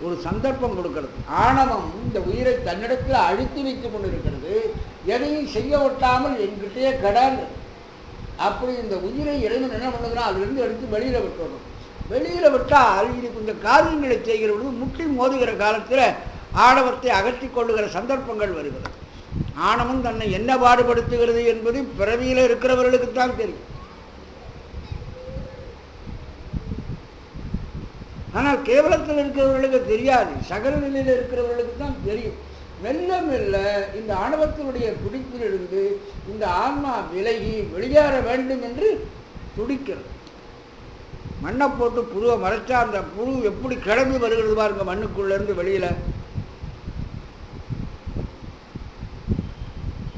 ஒரு சந்தர்ப்பம் கொடுக்கிறது. ஆணவம் இந்த உயிரை தன்னிடத்தில் அழுத்தி வைத்துக் கொண்டிருக்கிறது. எதையும் செய்ய ஒட்டாமல் என்கிட்டே கடாது. அப்படி இந்த உயிரை இறைவன் என்ன பண்ணுகிறான்? அதிலிருந்து எடுத்து வெளியில விட்டுறோம். வெளியில விட்டால் இது கொஞ்சம் காரியங்களை செய்கிற பொழுது முட்டி மோதுகிற காலத்தில் ஆணவத்தை அகற்றி கொள்ளுகிற சந்தர்ப்பங்கள் வருகிறது. ஆணவம் தன்னை என்ன பாடுபடுத்துகிறது என்பது பிறவியில இருக்கிறவர்களுக்குத்தான் தெரியும். ஆனால் கேவலத்தில் இருக்கிறவர்களுக்கு தெரியாது, சகல நிலையில் இருக்கிறவர்களுக்கு தான் தெரியும். மெல்ல மெல்ல இந்த ஆணவத்தினுடைய பிடிப்பிலிருந்து இந்த ஆன்மா விலகி வெளியேற வேண்டும் என்று துடிக்கிறது. மண்ணை போட்டு புழுவை மறைச்சா அந்த புழு எப்படி கிளம்பி வருகிறது பாருங்க மண்ணுக்குள்ள இருந்து வெளியில.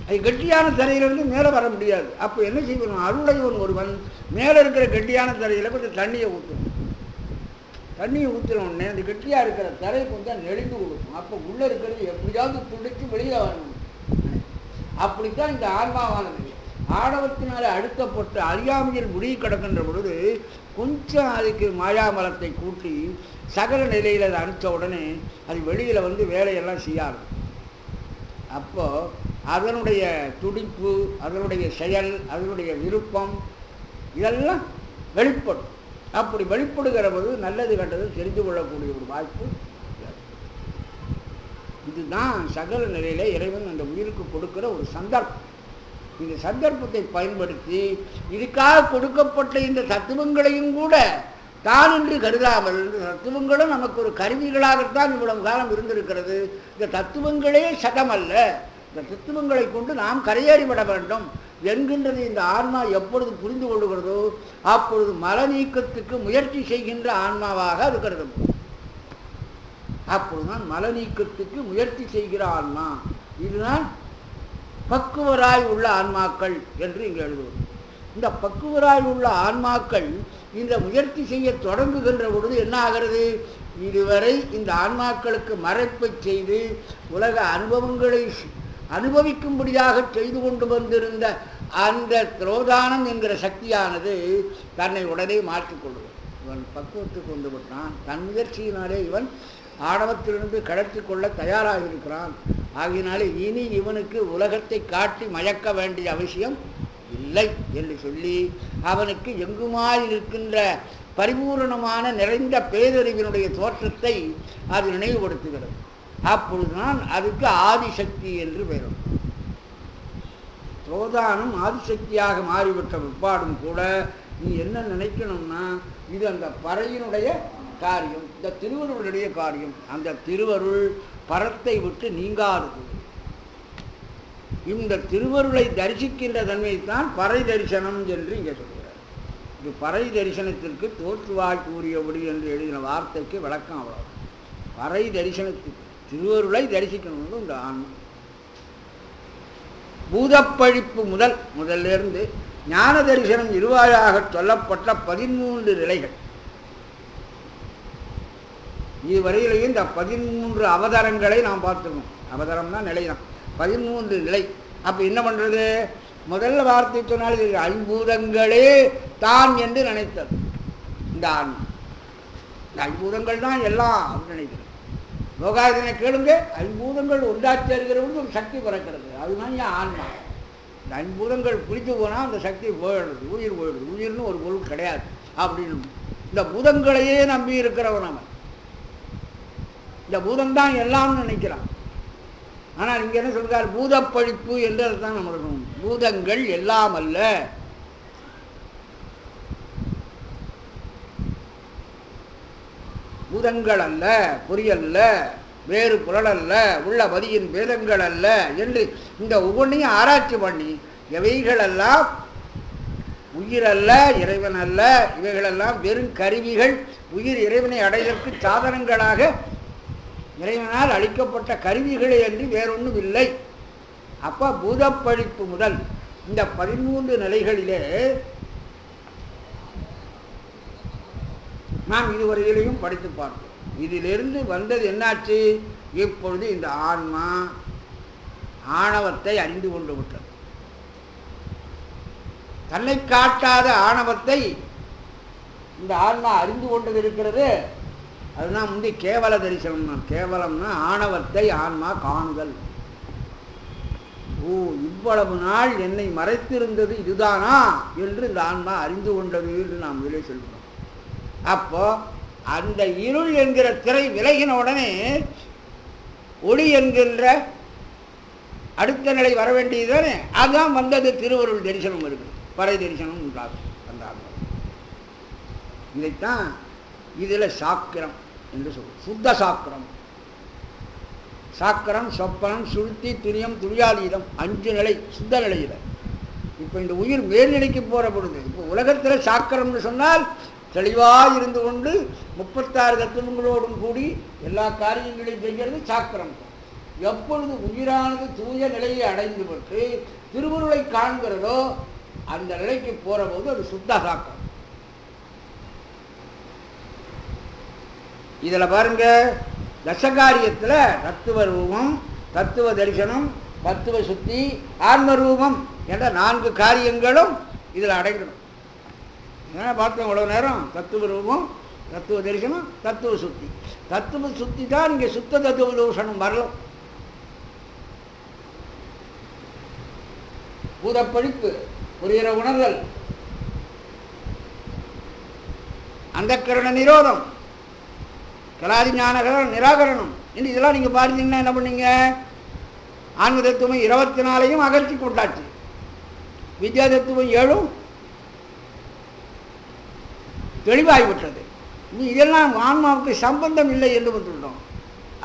அது கெட்டியான தரையிலிருந்து மேலே வர முடியாது. அப்போ என்ன செய்யணும்? அருளைவன் ஒருவன் மேலே இருக்கிற கெட்டியான தரையில கொஞ்சம் தண்ணியை ஊற்றணும். தண்ணியை ஊற்றின உடனே அந்த கெட்டியா இருக்கிற தரை கொஞ்சம் நெளிந்து கொடுக்கும். அப்போ உள்ள இருக்கிறது எப்படியாவது துடிச்சு வெளியில வரணும். அப்படித்தான் இந்த ஆன்மாவானது ஆணவத்தினால அழுத்தப்பட்டு அறியாமையில் முடிவு கிடக்கின்ற பொழுது கொஞ்சம் அதுக்கு மாயாமலத்தை கூட்டி சகல நிலையில் அதை அனுப்பிச்ச உடனே அது வெளியில வந்து வேலையெல்லாம் செய்யாது. அப்போ அதனுடைய துடிப்பு, அதனுடைய செயல், அதனுடைய விருப்பம் இதெல்லாம் வெளிப்படும். அப்படி வெளிப்படுகிற போது நல்லது கண்டது தெரிந்து கொள்ளக்கூடிய ஒரு வாய்ப்பு. இதுதான் சகல நிலையில இறைவன் அந்த உயிருக்கு கொடுக்கிற ஒரு சந்தர்ப்பம். இந்த சந்தர்ப்பத்தை பயன்படுத்தி இதுக்காக கொடுக்கப்பட்ட இந்த தத்துவங்களையும் கூட தான் என்று கருதாமல், இந்த தத்துவங்களும் நமக்கு ஒரு கருவிகளாகத்தான் இவ்வளவு காலம் இருந்திருக்கிறது. இந்த தத்துவங்களே சதமல்ல, இந்த தத்துவங்களை கொண்டு நாம் கரையேறிவிட வேண்டும் என்கின்றது இந்த ஆன்மா எப்பொழுது புரிந்து கொள்ளுகிறதோ அப்பொழுது மல நீக்கத்துக்கு முயற்சி செய்கின்ற ஆன்மாவாக அது கருதப்படும். அப்பொழுதுதான் மல நீக்கத்துக்கு முயற்சி செய்கிற ஆன்மா. இதுதான் பக்குவராய் உள்ள ஆன்மாக்கள் என்று இங்கு எழுதுவது. இந்த பக்குவராய் உள்ள ஆன்மாக்கள் இந்த முயற்சி செய்ய தொடங்குகின்ற பொழுது என்ன ஆகிறது? இதுவரை இந்த ஆன்மாக்களுக்கு மறைப்பை செய்து உலக அனுபவங்களை அனுபவிக்கும்படியாக செய்து கொண்டு வந்திருந்த அந்த திரோதானம் என்கிற சக்தியானது தன்னை உடனே மாற்றிக்கொள்வது. இவன் பக்குவத்துக்கு வந்து விட்டான், தன் முயற்சியினாலே இவன் ஆணவத்திலிருந்து கடத்தி கொள்ள தயாராக இருக்கிறான். ஆகினாலே இனி இவனுக்கு உலகத்தை காட்டி மயக்க வேண்டிய அவசியம் இல்லை என்று சொல்லி அவனுக்கு எங்குமாயிருக்கின்ற பரிபூரணமான நிறைந்த பேரறிவினுடைய தோற்றத்தை அது நினைவுபடுத்துகிறது. அப்பொழுதுதான் அதுக்கு ஆதிசக்தி என்று பெயரும். சோதானம் ஆதிசக்தியாக மாறிவிட்ட பிற்பாடும் கூட நீ என்ன நினைக்கணும்னா, இது அந்த பறையினுடைய காரியம், இந்த திருவருளுடைய காரியம். அந்த திருவருள் பரத்தை விட்டு நீங்காதது. இந்த திருவருளை தரிசிக்கின்ற தன்மைத்தான் பறை தரிசனம் என்று இங்கே சொல்கிறார். இது பறை தரிசனத்திற்கு தோற்றுவாய் கூறியபடி என்று எழுதின வார்த்தைக்கு விளக்கம் அவ்வளவு. பறை தரிசனத்துக்கு திருவருளை தரிசிக்கணும் இந்த ஆன்மா. பூதப்பழிப்பு முதலிருந்து ஞான தரிசனம் இருவாயாக சொல்லப்பட்ட 13 நிலைகள். இதுவரையிலேயும் இந்த 13 அவதாரங்களை நாம் பார்த்துக்கணும். அவதாரம்னா நிலைதான், 13 நிலை. அப்ப என்ன பண்றது? முதல்ல வார்த்தை சொன்னால் ஐம்பூதங்களே தான் என்று நினைத்தது இந்த ஆன்மா. இந்த ஐம்பூதங்கள் தான் எல்லாம் அப்படின்னு நினைக்கிறது. லோகாயுதனை கேளுங்க, ஐம்பூதங்கள் ஒன்றாச்சு இருக்கிறவங்க ஒரு சக்தி பிறக்கிறது. அதுதான் ஏன் ஆன்மா. இந்த ஐம்பூதங்கள் பிடித்து போனால் அந்த சக்தி போயிடுறது, உயிர் போயிடுது. உயிர்னு ஒரு பொருள் கிடையாது அப்படின்னு இந்த பூதங்களையே நம்பி இருக்கிறவன் அவன். இந்த பூதம்தான் எல்லாம்னு நினைக்கிறான். ஆனால் இங்க என்ன சொல்றார்? பூதப்பழிப்பு என்று அதுதான் நம்ம இருக்கணும். பூதங்கள் எல்லாம் அல்ல, பூதங்கள் அல்ல, பொறியல்ல, வேறு புலல் அல்ல, உள்ள பதியின் பேதங்கள் அல்ல என்று இந்த ஒவ்வொன்றையும் ஆராய்ச்சி பண்ணி எவைகளெல்லாம் உயிரல்ல, இறைவன் அல்ல, இவைகளெல்லாம் வெறும் கருவிகள், உயிர் இறைவனை அடைவதற்கு சாதனங்களாக இறைவனால் அளிக்கப்பட்ட கருவிகளே என்று வேறொன்றும் இல்லை. அப்ப பூதப்பழிப்பு முதல் இந்த 13 நிலைகளிலே நாம் இதுவரையிலையும் படித்து பார்த்தோம். இதிலிருந்து வந்தது என்னாச்சு? இப்பொழுது இந்த ஆன்மா ஆணவத்தை அறிந்து கொண்டு விட்டது. தன்னை காட்டாத ஆணவத்தை இந்த ஆன்மா அறிந்து கொண்டது இருக்கிறது. அதுதான் முந்தி கேவல தரிசனம். கேவலம்னா ஆணவத்தை ஆன்மா காணுதல். ஓ, இவ்வளவு நாள் என்னை மறைத்திருந்தது இதுதானா என்று இந்த ஆன்மா அறிந்து கொண்டது என்று நாம் வெளியே சொல்கிறோம். அப்போ அந்த இருள் என்கிற திரை விலகின உடனே ஒளி என்கின்ற அடுத்த நிலை வர வேண்டியதுதானே. அதுதான் வந்தது. திருவருள் தரிசனம் இருக்குது, பறை தரிசனம் உண்டாகும். இதைத்தான் இதுல சாக்கிரம் என்று சொல்லுவோம். சுத்த சாக்கிரம். சாக்கரம், சொப்பனம், சுழுத்தி, துரியம், துரியாதீதம் 5 நிலை சுத்த நிலையில. இப்போ இந்த உயிர் மேல்நிலைக்கு போற பொழுது, இப்போ உலகத்துல சாக்கரம்னு சொன்னால் தெளிவாக இருந்து கொண்டு 36 தத்துவங்களோடும் கூடி எல்லா காரியங்களையும் செய்கிறது சாக்கரம். எப்பொழுது உயிரானது தூய நிலையை அடைந்து பெற்று திருவுருளை காண்கிறதோ அந்த நிலைக்கு போற போது அது சுத்த சாக்கரம். இதுல பாருங்க, தசகாரியத்துல தத்துவ ரூபம், தத்துவ தரிசனம், தத்துவ சுத்தி, ஆன்மரூபம் என்ற 4 காரியங்களும் இதுல அடங்கணும். பார்த்தோம் இவ்வளவு நேரம். தத்துவ ரூபம், தத்துவ தரிசனம், தத்துவ சுத்தி. தத்துவ சுத்தி தான் இங்க சுத்த தத்துவ தோஷனம் வரலாம். பூதப்பழிப்பு, புரிகிற உணர்தல், அந்த கரண நிரோதம், கலாதி ஞானகர நிராகரணம் என்று இதெல்லாம் நீங்க பார்த்தீங்கன்னா என்ன பண்ணீங்க? ஆன்ம தத்துவம் 24 அகற்றி கொண்டாச்சு. வித்யா தத்துவம் 7 தெளிவாகிவிட்டது. இதெல்லாம் ஆன்மாவுக்கு சம்பந்தம் இல்லை என்று வந்துவிட்டோம்.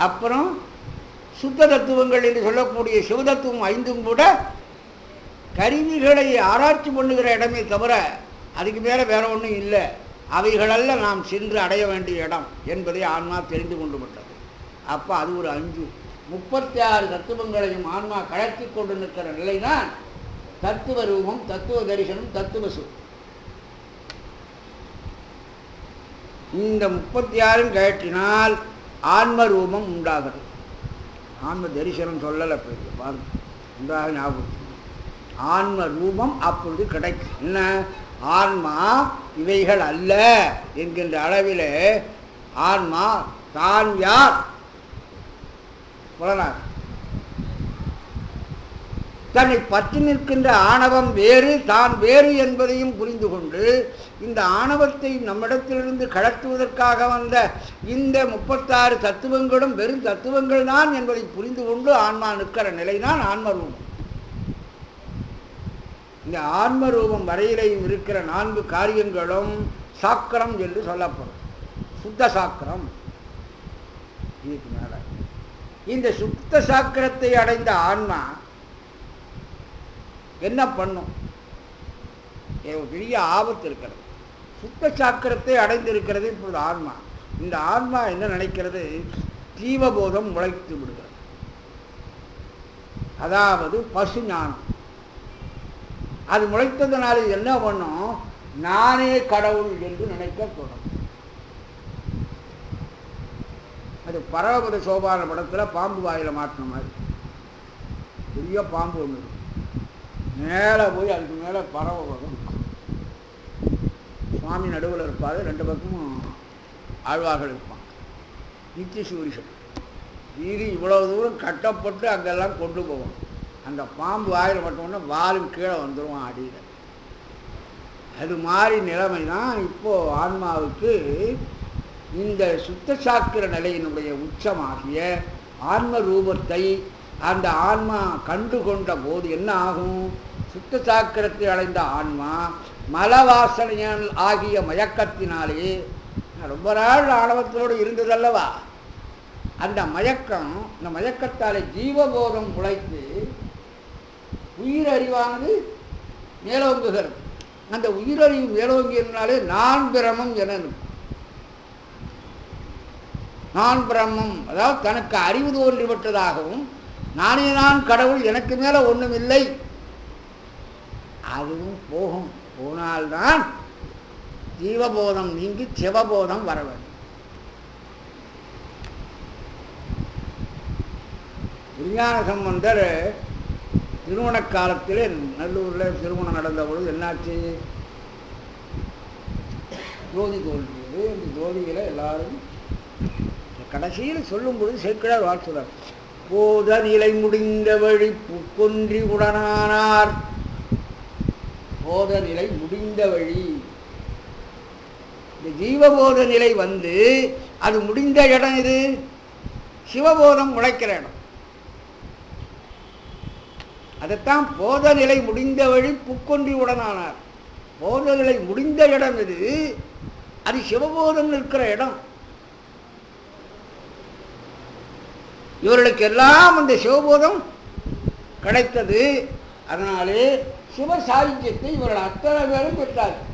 அப்புறம் சுத்த தத்துவங்கள் என்று சொல்லக்கூடிய சிவதத்துவம் 5 கூட கருவிகளை ஆராய்ச்சி பண்ணுகிற இடமே தவிர அதுக்கு மேல வேற ஒன்றும் இல்லை. அவைகளல்ல நாம் சென்று அடைய வேண்டிய இடம் என்பதை ஆன்மா தெரிந்து கொண்டு விட்டது. அப்ப அது ஒரு 5 36 தத்துவங்களையும் ஆன்மா கலத்தி கொண்டு நிற்கிற நிலைதான் தத்துவ ரூபம், தத்துவ தரிசனம், தத்துவ சுத்தி. இந்த 36 கழற்றினால் ஆன்ம ரூபம் உண்டாகிறது. ஆன்ம தரிசனம் சொல்லலை பாருங்க, உண்டாக ஞாபகம். ஆன்ம ரூபம் அப்பொழுது கிடைக்கும். என்ன? ஆன்மா இவைகள் அல்ல என்கின்ற அளவில் ஆன்மா தான் யார் புலனார். தன்னை பற்றி நிற்கின்ற ஆணவம் வேறு, தான் வேறு என்பதையும் புரிந்து கொண்டு இந்த ஆணவத்தை நம்மிடத்திலிருந்து கழற்றுவதற்காக வந்த இந்த 36 தத்துவங்களும் வெறும் தத்துவங்கள் தான் என்பதை புரிந்து கொண்டு ஆன்மா நிற்கிற நிலைதான் ஆன்மரூபம். இந்த ஆன்மரூபம் வரையிலையும் இருக்கிற 4 காரியங்களும் சாக்கரம் என்று சொல்லப்படும். சுத்த சாக்கரம். இதுக்கு மேல இந்த சுத்த சாக்கரத்தை அடைந்த ஆன்மா என்ன பண்ணும்? பெரிய ஆபத்து இருக்கிறது. சுத்த சாக்கரத்தை அடைந்திருக்கிறது இப்பொழுது ஆன்மா. இந்த ஆன்மா என்ன நினைக்கிறது? ஜீவபோதம் முளைத்து விடுகிறது. அதாவது பசு ஞானம். அது முளைத்ததுனால என்ன பண்ணும்? நானே கடவுள் என்று நினைக்க தொடங்கும். அது பரவபத சோபான படத்தில் பாம்பு வாயில மாட்டின மாதிரி பெரிய பாம்பு ஒன்று மேலே போய் அதுக்கு மேலே பரவபதம். சுவாமி நடுவில் இருப்பார், 2 பக்கமும் ஆழ்வார்கள் இருப்பாங்க. நித்திய சூரிகள் வீதி இவ்வளவு தூரம் கட்டப்பட்டு அங்கெல்லாம் கொண்டு போவோம். அந்த பாம்பு வாயில் மட்டும்னா வாலும் கீழே வந்துடும் அடியில். அது மாதிரி நிலைமை தான் இப்போது ஆன்மாவுக்கு. இந்த சுத்த சாக்கிர நிலையினுடைய உச்சமாகிய ஆன்ம ரூபத்தை அந்த ஆன்மா கண்டு கொண்ட போது என்ன ஆகும்? சுத்த சாக்கிரத்தை அடைந்த ஆன்மா மலவாசனையால் ஆகிய மயக்கத்தினாலே ரொம்ப நாள் ஆணவத்தோடு இருந்ததல்லவா, அந்த மயக்கம், இந்த மயக்கத்தாலே ஜீவபோதம் உழைத்து உயிரறிவானது மேலோங்குகிறது. அந்த உயிரறிவு மேலோங்கியதுனாலே நான் பிரமம் என இருக்கும். நான் பிரம்மம், அதாவது தனக்கு அறிவு தோன்றிவிட்டதாகவும் நானே நான் கடவுள், எனக்கு மேல ஒன்றும் இல்லை, அதுவும் போகும். போனால்தான் ஜீவபோதம் நீங்கி சிவபோதம் வர வேண்டும். விஞ்ஞான சம்பந்தர் திருமண காலத்திலே நல்லூரில் திருமணம் நடந்த பொழுது என்னாச்சு? ஜோதி தோன்றியது. இந்த ஜோதியில் எல்லாரும் கடைசியில் சொல்லும் பொழுது சேக்கிழார் வாழ்த்துறார். போத நிலை முடிந்த வழி புக்கொன்றி உடனானார். போத நிலை முடிந்த வழி, இந்த ஜீவபோத நிலை வந்து அது முடிந்த இடம் இது சிவபோதம் முளைக்கிற இடம். அதைத்தான் போத நிலை முடிந்த வழி புக்கொன்றி உடனானார். போத நிலை முடிந்த இடம் இது, அது சிவபோதம் இருக்கிற இடம். இவர்களுக்கெல்லாம் அந்த சிவபோதம் கிடைத்தது. அதனாலே சிவ சாகித்யத்தை இவர்கள் அத்தனை பேரும் பெற்றார்கள்.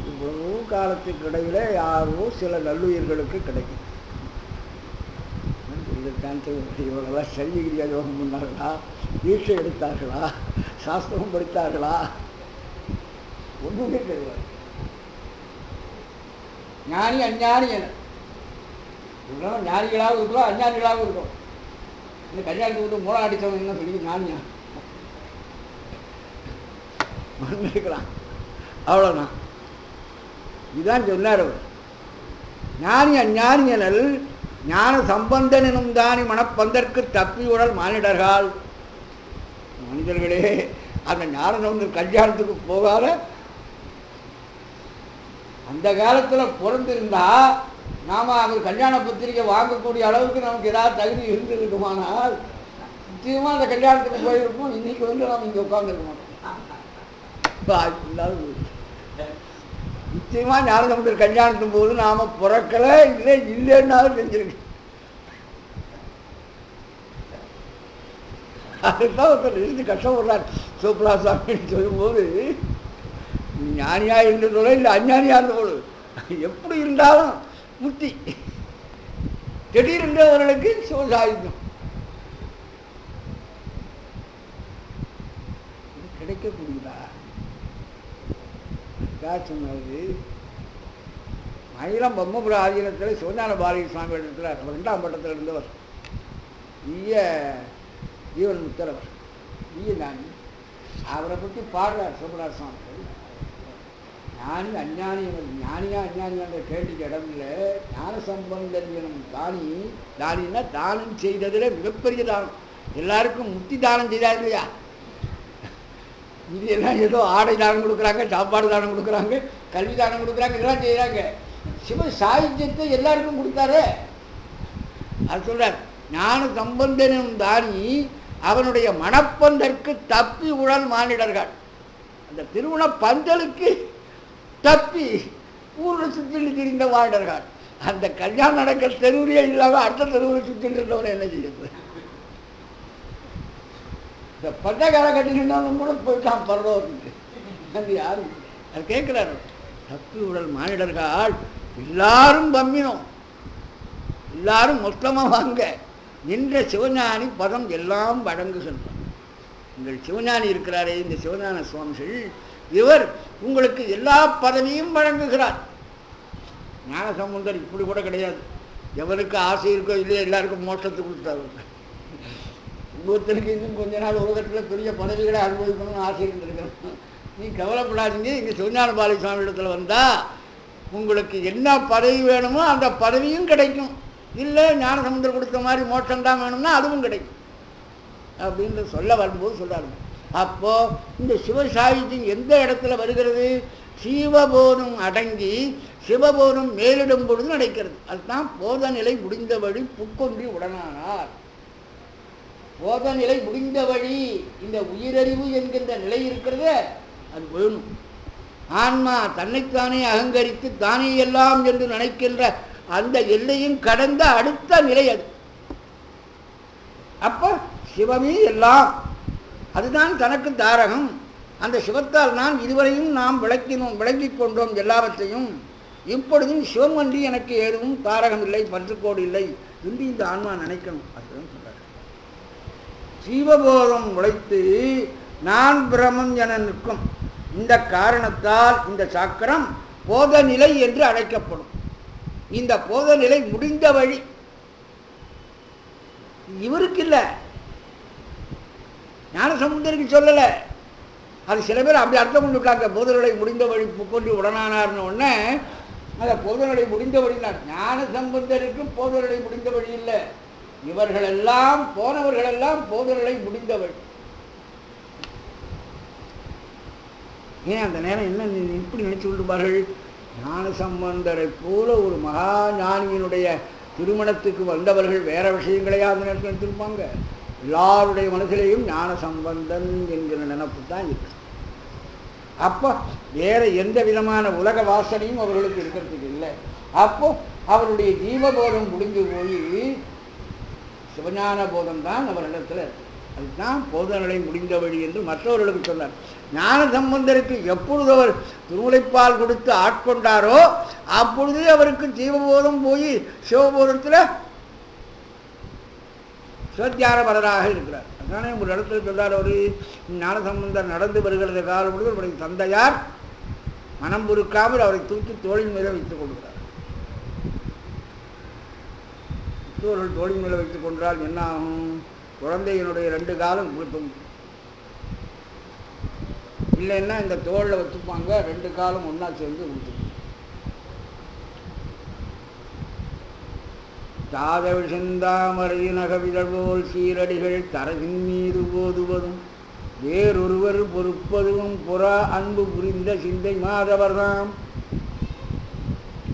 இவ்வளவு காலத்துக்கு இடையில யாரோ சில நல்லுயிர்களுக்கு கிடைக்கும். இவர்களெல்லாம் சைவகிரியா யோகம் பண்ணார்களா, தீட்சை எடுத்தார்களா, சாஸ்திரம் படித்தார்களா? ஒன்றுமே கிடையாது. ஞானி அஞ்ஞானி என ஞானிகளாகவும் இருக்கிறோம், அஞ்ஞானிகளாகவும் இருக்கும். இந்த கல்யாணத்துக்கு வந்து மூலம் அடித்தவங்க என்ன சொல்லி ஞானியா இருக்கலாம், அவ்வளோதான். இதுதான் சொன்னார் அவர். ஞானி அஞ்ஞானி எனல் ஞான சம்பந்தன் எனும் தானி மனப்பந்தற்கு தப்பி உடல் மானிடர்கள். மனிதர்களே, அந்த ஞானம் கல்யாணத்துக்கு போகாத அந்த காலத்தில் பிறந்திருந்தா நாம் அவர் கல்யாண பத்திரிக்கை வாங்கக்கூடிய அளவுக்கு நமக்கு ஏதாவது தகுதி இருந்திருக்குமானால் நிச்சயமாக அந்த கல்யாணத்துக்கு போயிருப்போம். இன்னைக்கு வந்து நாம் இங்கே உட்காந்துருக்க மாட்டோம். நிச்சயமாக ஞானசம்பந்தர் கல்யாணத்தும் போது நாம் பிறக்கலை, இல்லை இல்லைன்னாலும் செஞ்சிருக்கு. அதுதான் ஒருத்தர் இருந்து கஷ்டப்படுறார். சோப்ரா சாமின்னு சொல்லும்போது ஞானியாக இருந்ததோட இல்லை அஞ்ஞானியாக இருந்தபோது எப்படி இருந்தாலும் முக்தி. திடீர்ன்றவர்களுக்கு சிவசாகித்யம் கிடைக்கக்கூடியதா? சொன்னது அகிலம் பொம்மபுர ஆதீனத்தில் சிவஞான பாரதி சுவாமி இருக்கிறார். அவர் 2ஆம் பட்டத்தில் இருந்தவர். ஜீவன் முத்தரவர் ஞானி. அவரை பற்றி பாடுறார் சிவபுரார் சுவாமிகள். ஞானி அஞ்ஞானி, ஞானியா அஞ்ஞானியான்ற கேள்விக்கு இடமில்ல. ஞான சம்பந்தன் எனும் தானின்னா தானம் செய்ததில் மிகப்பெரிய தானம். எல்லாருக்கும் முத்தி தானம் செய்தார் இல்லையா? இது எல்லாம் ஏதோ ஆடை தானம் கொடுக்குறாங்க, சாப்பாடு தானம் கொடுக்குறாங்க, கல்வி தானம் கொடுக்குறாங்க, இதெல்லாம் செய்கிறாங்க. சிவ சாகித்யத்தை எல்லாருக்கும் கொடுத்தாரு. அது சொல்றார், ஞான சம்பந்தனும் தானி அவனுடைய மணப்பந்தற்கு தப்பி உழல் மானிடர்கள். அந்த திருமண பந்தலுக்கு தப்பி ஊர்ல சுற்றிட்டு திரிந்த மானிடர்கள். அந்த கல்யாணம் நடக்க தெருவிலே இல்லாம அடுத்த தெருவில் சுற்றிட்டு இருந்தவனை என்ன செய்யுது? இந்த பந்தக்கார கட்டினாலும் கூட போயிட்டான் பரலோகத்துக்கு. அது யாரு? அது கேட்கிறாரு. தப்பி உடல் மானிடர்கள் எல்லாரும் பம்பினோம், எல்லாரும் மொத்தமா வாங்க, நின்ற சிவஞானி பதம் எல்லாம் வழங்குகின்றார். உங்கள் சிவஞானி இருக்கிறாரே இந்த சிவஞான சுவாமிகள், இவர் உங்களுக்கு எல்லா பதவியும் வழங்குகிறார். ஞான சம்பந்தர் இப்படி கூட கிடையாது. எவருக்கு ஆசை இருக்கோ இல்லையோ எல்லாருக்கும் மோட்சத்தை கொடுத்தாரு. ஒருத்தருக்கு இன்னும் கொஞ்ச நாள் உலகத்தில் பெரிய பதவிகளை அனுபவிக்கணும்னு ஆசை இருந்திருக்கிறோம். நீ கவலைப்படாதீங்க, இங்கே சிவஞான பாலி சுவாமி இடத்துல வந்தா உங்களுக்கு என்ன பதவி வேணுமோ அந்த பதவியும் கிடைக்கும். இல்லை ஞான சமுத்திரம் கொடுத்த மாதிரி மோட்சம்தான் வேணும்னா அதுவும் கிடைக்கும் அப்படின்னு சொல்ல வரும்போது சொல்றாரு. அப்போ இந்த சிவசாகித்யம் எந்த இடத்துல வருகிறது? சிவபோதம் அடங்கி சிவபோதம் மேலிடும் பொழுது நடக்கிறது. அதுதான் போத நிலை முடிந்த வழி புக்கொன்றி உடனானார். போத நிலை முடிந்த வழி, இந்த உயிரறிவு என்கின்ற நிலை இருக்கிறது, அது வேணும். ஆன்மா தன்னைத்தானே அகங்கரித்து தானே எல்லாம் என்று நினைக்கின்ற அந்த எல்லையும் கடந்த அடுத்த நிலை அது. அப்ப சிவமே எல்லாம், அதுதான் தனக்கு தாரகம். அந்த சிவத்தால் நான் இதுவரையும் நாம் விளங்கிக் கொண்டோம் எல்லாவற்றையும். இப்பொழுதும் சிவம் அன்றி எனக்கு ஏதும் தாரகம் இல்லை, பற்றுக்கோடு இல்லை என்று இந்த ஆன்மா நினைக்கணும். அதுதான் சொல்றாரு. ஜீவபோதம் உழைத்து நான் பிரமம் என நிற்கும். இந்த காரணத்தால் இந்த சாக்கரம் போத நிலை என்று அழைக்கப்படும். இந்த போத நிலை முடிந்த வழி இவருக்கு இல்லை, ஞானசமுந்தருக்கு சொல்லலை. அது சில பேர் அப்படி அர்த்தம் கொண்டுட்டாங்க. போதநிலை முடிந்த வழி புக்கொண்டு உடனானார்னு உடனே அந்த போதநிலை முடிந்த வழினார். ஞான சம்பந்தருக்கு போதநிலை முடிந்த வழி இல்லை, இவர்களெல்லாம் போனவர்களெல்லாம் போதநிலை முடிந்த வழி. ஏன் அந்த நேரம் என்ன இப்படி நினைச்சு கொண்டிருப்பார்கள்? ஞான சம்பந்தரை போல ஒரு மகா ஞானியினுடைய திருமணத்துக்கு வந்தவர்கள் வேற விஷயங்களையாவது நினைத்திருப்பாங்க. எல்லாருடைய மனசிலேயும் ஞான சம்பந்தன் என்கிற நினைப்பு தான் இருக்கு. அப்போ வேற எந்த விதமான உலக வாசனையும் அவர்களுக்கு இருக்கிறதுக்கு இல்லை. அப்போ அவருடைய ஜீவபோதம் முடிஞ்சு போய் சிவஞான போதம் தான் அவரிடத்துல இருக்கு. அதுதான் போதநிலை முடிந்த வழி என்று மற்றவர்களுக்கு சொன்னார். ஞான சம்பந்தருக்கு எப்பொழுது அவர் திருமுலைப்பால் கொடுத்து ஆட்கொண்டாரோ அப்பொழுதே அவருக்கு ஜீவபோதம் போய் சிவபோதத்தில் சிவத்தியானபரராக இருக்கிறார். அதனாலே ஒரு இடத்துல சொன்னார், ஒரு ஞான சம்பந்தர் நடந்து வருகிறது காலம் பொழுது அவருடைய தந்தையார் மனம் பொறுக்காமல் அவரை தூக்கி தோளின் மேலே வைத்துக் கொள்கிறார். மற்றவர்கள் தோளின் மேலே வைத்துக் கொண்டால் என்ன ஆகும்? குழந்தையினுடைய 2 காலம் கொடுத்தும் இல்லைன்னா இந்த தோளில் வச்சுப்பாங்க, 2 காலம் ஒன்றா சேர்ந்து கொடுத்து தாதவி செந்தாமரையினகவிதழ் போல் சீரடிகள் தரவின் மீது போதுவதும் வேறொருவர் பொறுப்பதும் புற அன்பு புரிந்த சிந்தை மாதவர்தாம்.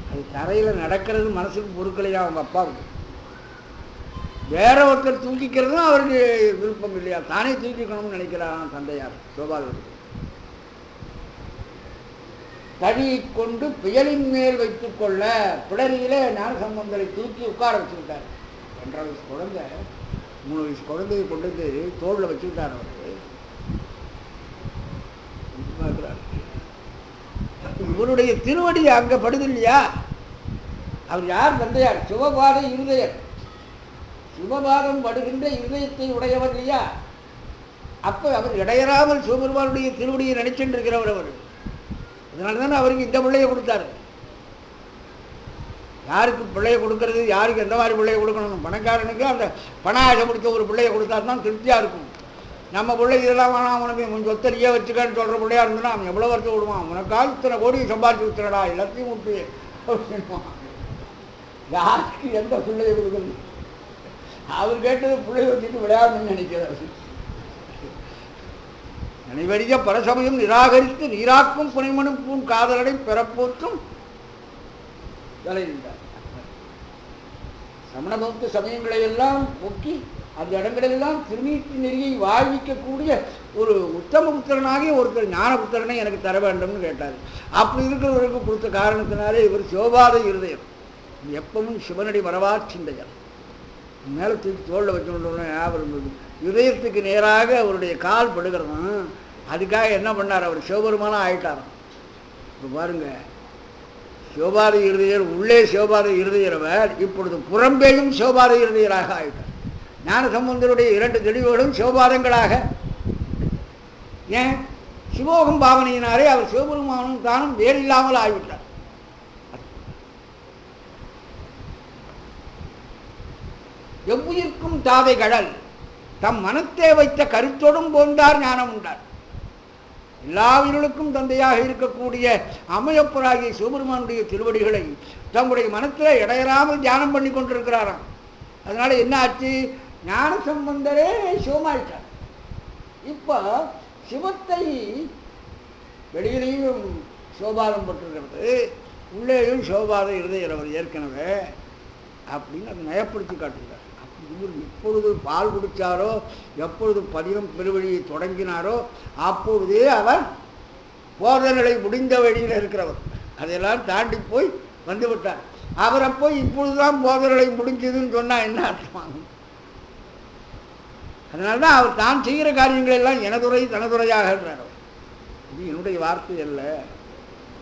அது தரையில் நடக்கிறது மனசுக்கு பொறுக்கலையா அவங்க அப்பாவுக்கு. வேற ஒருத்தர் தூக்கிக்கிறதும் அவருக்கு விருப்பம் இல்லையா, தானே தூக்கிக்கணும்னு நினைக்கிறாராம் தந்தையார் சோபாலருக்கு. தடியை கொண்டு புயலின் மேல் வைத்துக் கொள்ள பிடரியிலே ஞான சம்பந்தரை தூக்கி உட்கார வச்சுக்கிட்டார். 2.5 வயசு குழந்தை 3 வயசு குழந்தையை கொண்டு வந்து தோளில் வச்சுக்கிட்டார். அவருக்கு இவருடைய திருவடி அங்க படுது இல்லையா? அவர் யார்? தந்தையார். சிவபாத இருதயர், சிவபாதம் படுகின்ற இருதயத்தை உடையவர் இல்லையா? அப்ப அவர் இடையறாமல் சிவபெருமானுடைய திருவடியை நினைச்சென்றிருக்கிறவர் அவர். அதனால தானே அவருக்கு இந்த பிள்ளையை கொடுத்தாரு. யாருக்கு பிள்ளையை கொடுக்கறது, யாருக்கு எந்த மாதிரி பிள்ளையை கொடுக்கணும்? பணக்காரனுக்கு அந்த பண ஆசை பிடிச்ச ஒரு பிள்ளையை கொடுத்தா தான் திருப்தியாக இருக்கும். நம்ம பிள்ளை இதெல்லாம் வேணாம், உனக்கு உன் சொத்தரியே வச்சுக்கான்னு சொல்கிற பிள்ளையா இருந்ததுன்னா அவன் எவ்வளோ வருஷம் விடுவான்? உனக்காக இத்தனை கோடியை சம்பாதிச்சு வச்சுடா, எல்லாத்தையும் விட்டு அப்படின்வான். யாருக்கு எந்த பிள்ளையை கொடுக்கணும்? அவர் கேட்டது பிள்ளையை வச்சுட்டு விளையாடணும்னு நினைக்கிறார். நினைவறிய பரசமயம் நிராகரித்து நீராக்கும் புனைமனுப்பும் காதலடை பெறப்போற்றும் தலைந்தார். சமண பௌத்த சமயங்களை எல்லாம் போக்கி அந்த இடங்களெல்லாம் திருநீட்டு நெறியை வாழ்விக்கக்கூடிய ஒரு உத்தம புத்திரனாகிய ஒருத்தர் ஞான புத்திரனை எனக்கு தர வேண்டும்னு கேட்டார். அப்படி இருக்கிறவருக்கு கொடுத்த காரணத்தினாலே இவர் சிவபாத இருதயம், எப்பவும் சிவனடி வரவா சிந்தையர். மேலே தூக்கி தோளில் வச்சுக்கொண்டு ஞாபகம் இருந்தது. இதயத்துக்கு நேராக அவருடைய கால் படுகிறதும், அதுக்காக என்ன பண்ணார்? அவர் சிவபெருமானாக ஆயிட்டாராம். இப்போ பாருங்க, சிவபாத இருதயர் உள்ளே சிவபாத இருதயரவர் இப்பொழுது புறம்பேயும் சிவபாத இருதயராக ஆயிட்டார். ஞான சம்பந்தருடைய 2 தெளிவுகளும் சிவபாதங்களாக. ஏன்? சிவோகம் பாவனையினாரே அவர் சிவபெருமானும் தானும் வேறு இல்லாமல் ஆகிவிட்டார். எவ்வுயிர்க்கும் தாதை கடல் தம் மனத்தே வைத்த கருத்தோடும் போந்தார் ஞானம் உண்டார். எல்லா உயிர்களுக்கும் தந்தையாக இருக்கக்கூடிய அம்மையப்பராகிய சிவபெருமானுடைய திருவடிகளை தம்முடைய மனத்தில் இடையறாமல் தியானம் பண்ணி கொண்டிருக்கிறாராம். அதனால என்ன ஆச்சு? ஞான சம்பந்தரே சிவமாயிட்டார். இப்போ சிவத்தை வெளியிலையும் சிவபாதம் பட்டிருக்கிறது, உள்ளேயும் சிவபாத இருதயர் ஏற்கனவே அப்படின்னு அதை நயப்படுத்தி காட்டுகிறார். இவர் இப்பொழுது பால் குடித்தாரோ, எப்பொழுது பதிகம் பெருவழியை தொடங்கினாரோ அப்பொழுதே அவர் போத நிலை முடிந்த வழியில் இருக்கிறவர். அதையெல்லாம் தாண்டி போய் வந்து விட்டார். அவரை போய் இப்பொழுதுதான் போத நிலை முடிஞ்சதுன்னு சொன்னால் என்ன அர்த்தமாகும்? அதனால்தான் அவர் தான் செய்கிற காரியங்கள் எல்லாம் எனதுரை தனதுரையாகன்றார். இது என்னுடைய வார்த்தை அல்ல,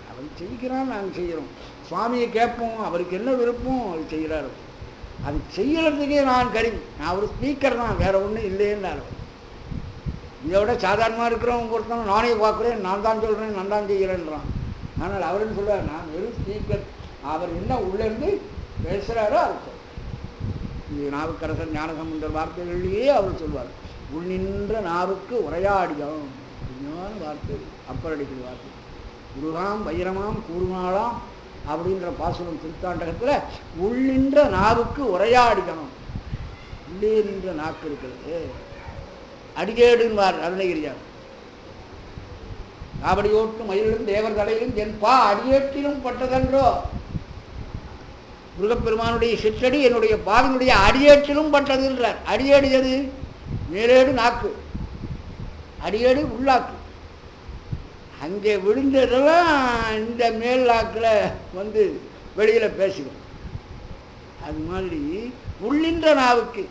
அவர் செய்கிறான், நாங்கள் செய்கிறோம். சுவாமியை கேட்போம், அவருக்கு என்ன விருப்பம் அவர் செய்கிறார். அது செய்யறதுக்கே நான் கருவி, நான் ஒரு ஸ்பீக்கர் தான், வேற ஒன்றும் இல்லைன்னாரு. இதை விட சாதாரணமாக இருக்கிறவங்க ஒருத்தவங்க நானே பார்க்குறேன், நான் தான் சொல்கிறேன், நான் தான் செய்கிறேன்றான். ஆனால் அவருன்னு சொல்லுவார், நான் வெறும் ஸ்பீக்கர். அவர் என்ன உள்ளேருந்து பேசுகிறாரோ அது இது நாவுக்கரசர் ஞானசம்பந்தர் வார்த்தைகளிலேயே அவர் சொல்வார். உள்நின்ற நாவுக்கு உரையாடியம் வார்த்தை, அப்பரடிக்கிற வார்த்தை. குருகாம் வைரமாம் கூறுமாளாம் அப்படின்ற பாசுரம் திருத்தாண்டகத்தில் உள்ளின்ற நாவுக்கு உரையாடிக்கணும். உள்ளே நின்ற நாக்கு இருக்கிறது அடிகேடுன்வார் அருணகிரியார். காவடியோட்டும் மயிலும் தேவர் தலையிலும் என் பா அடியேற்றிலும் பட்டதன்றோ. முருகப்பெருமானுடைய சிற்றடி என்னுடைய பாவினுடைய அடியேற்றிலும் பட்டதுன்றார். அடியேடு எது? மேலேடு நாக்கு, அடியேடு உள்ளாக்கு. அங்கே விழுந்ததெல்லாம் இந்த மேல் நாக்கில் வந்து வெளியில் பேசுகிறோம். அது மாதிரி உள்ளின்ற நாவுக்கு,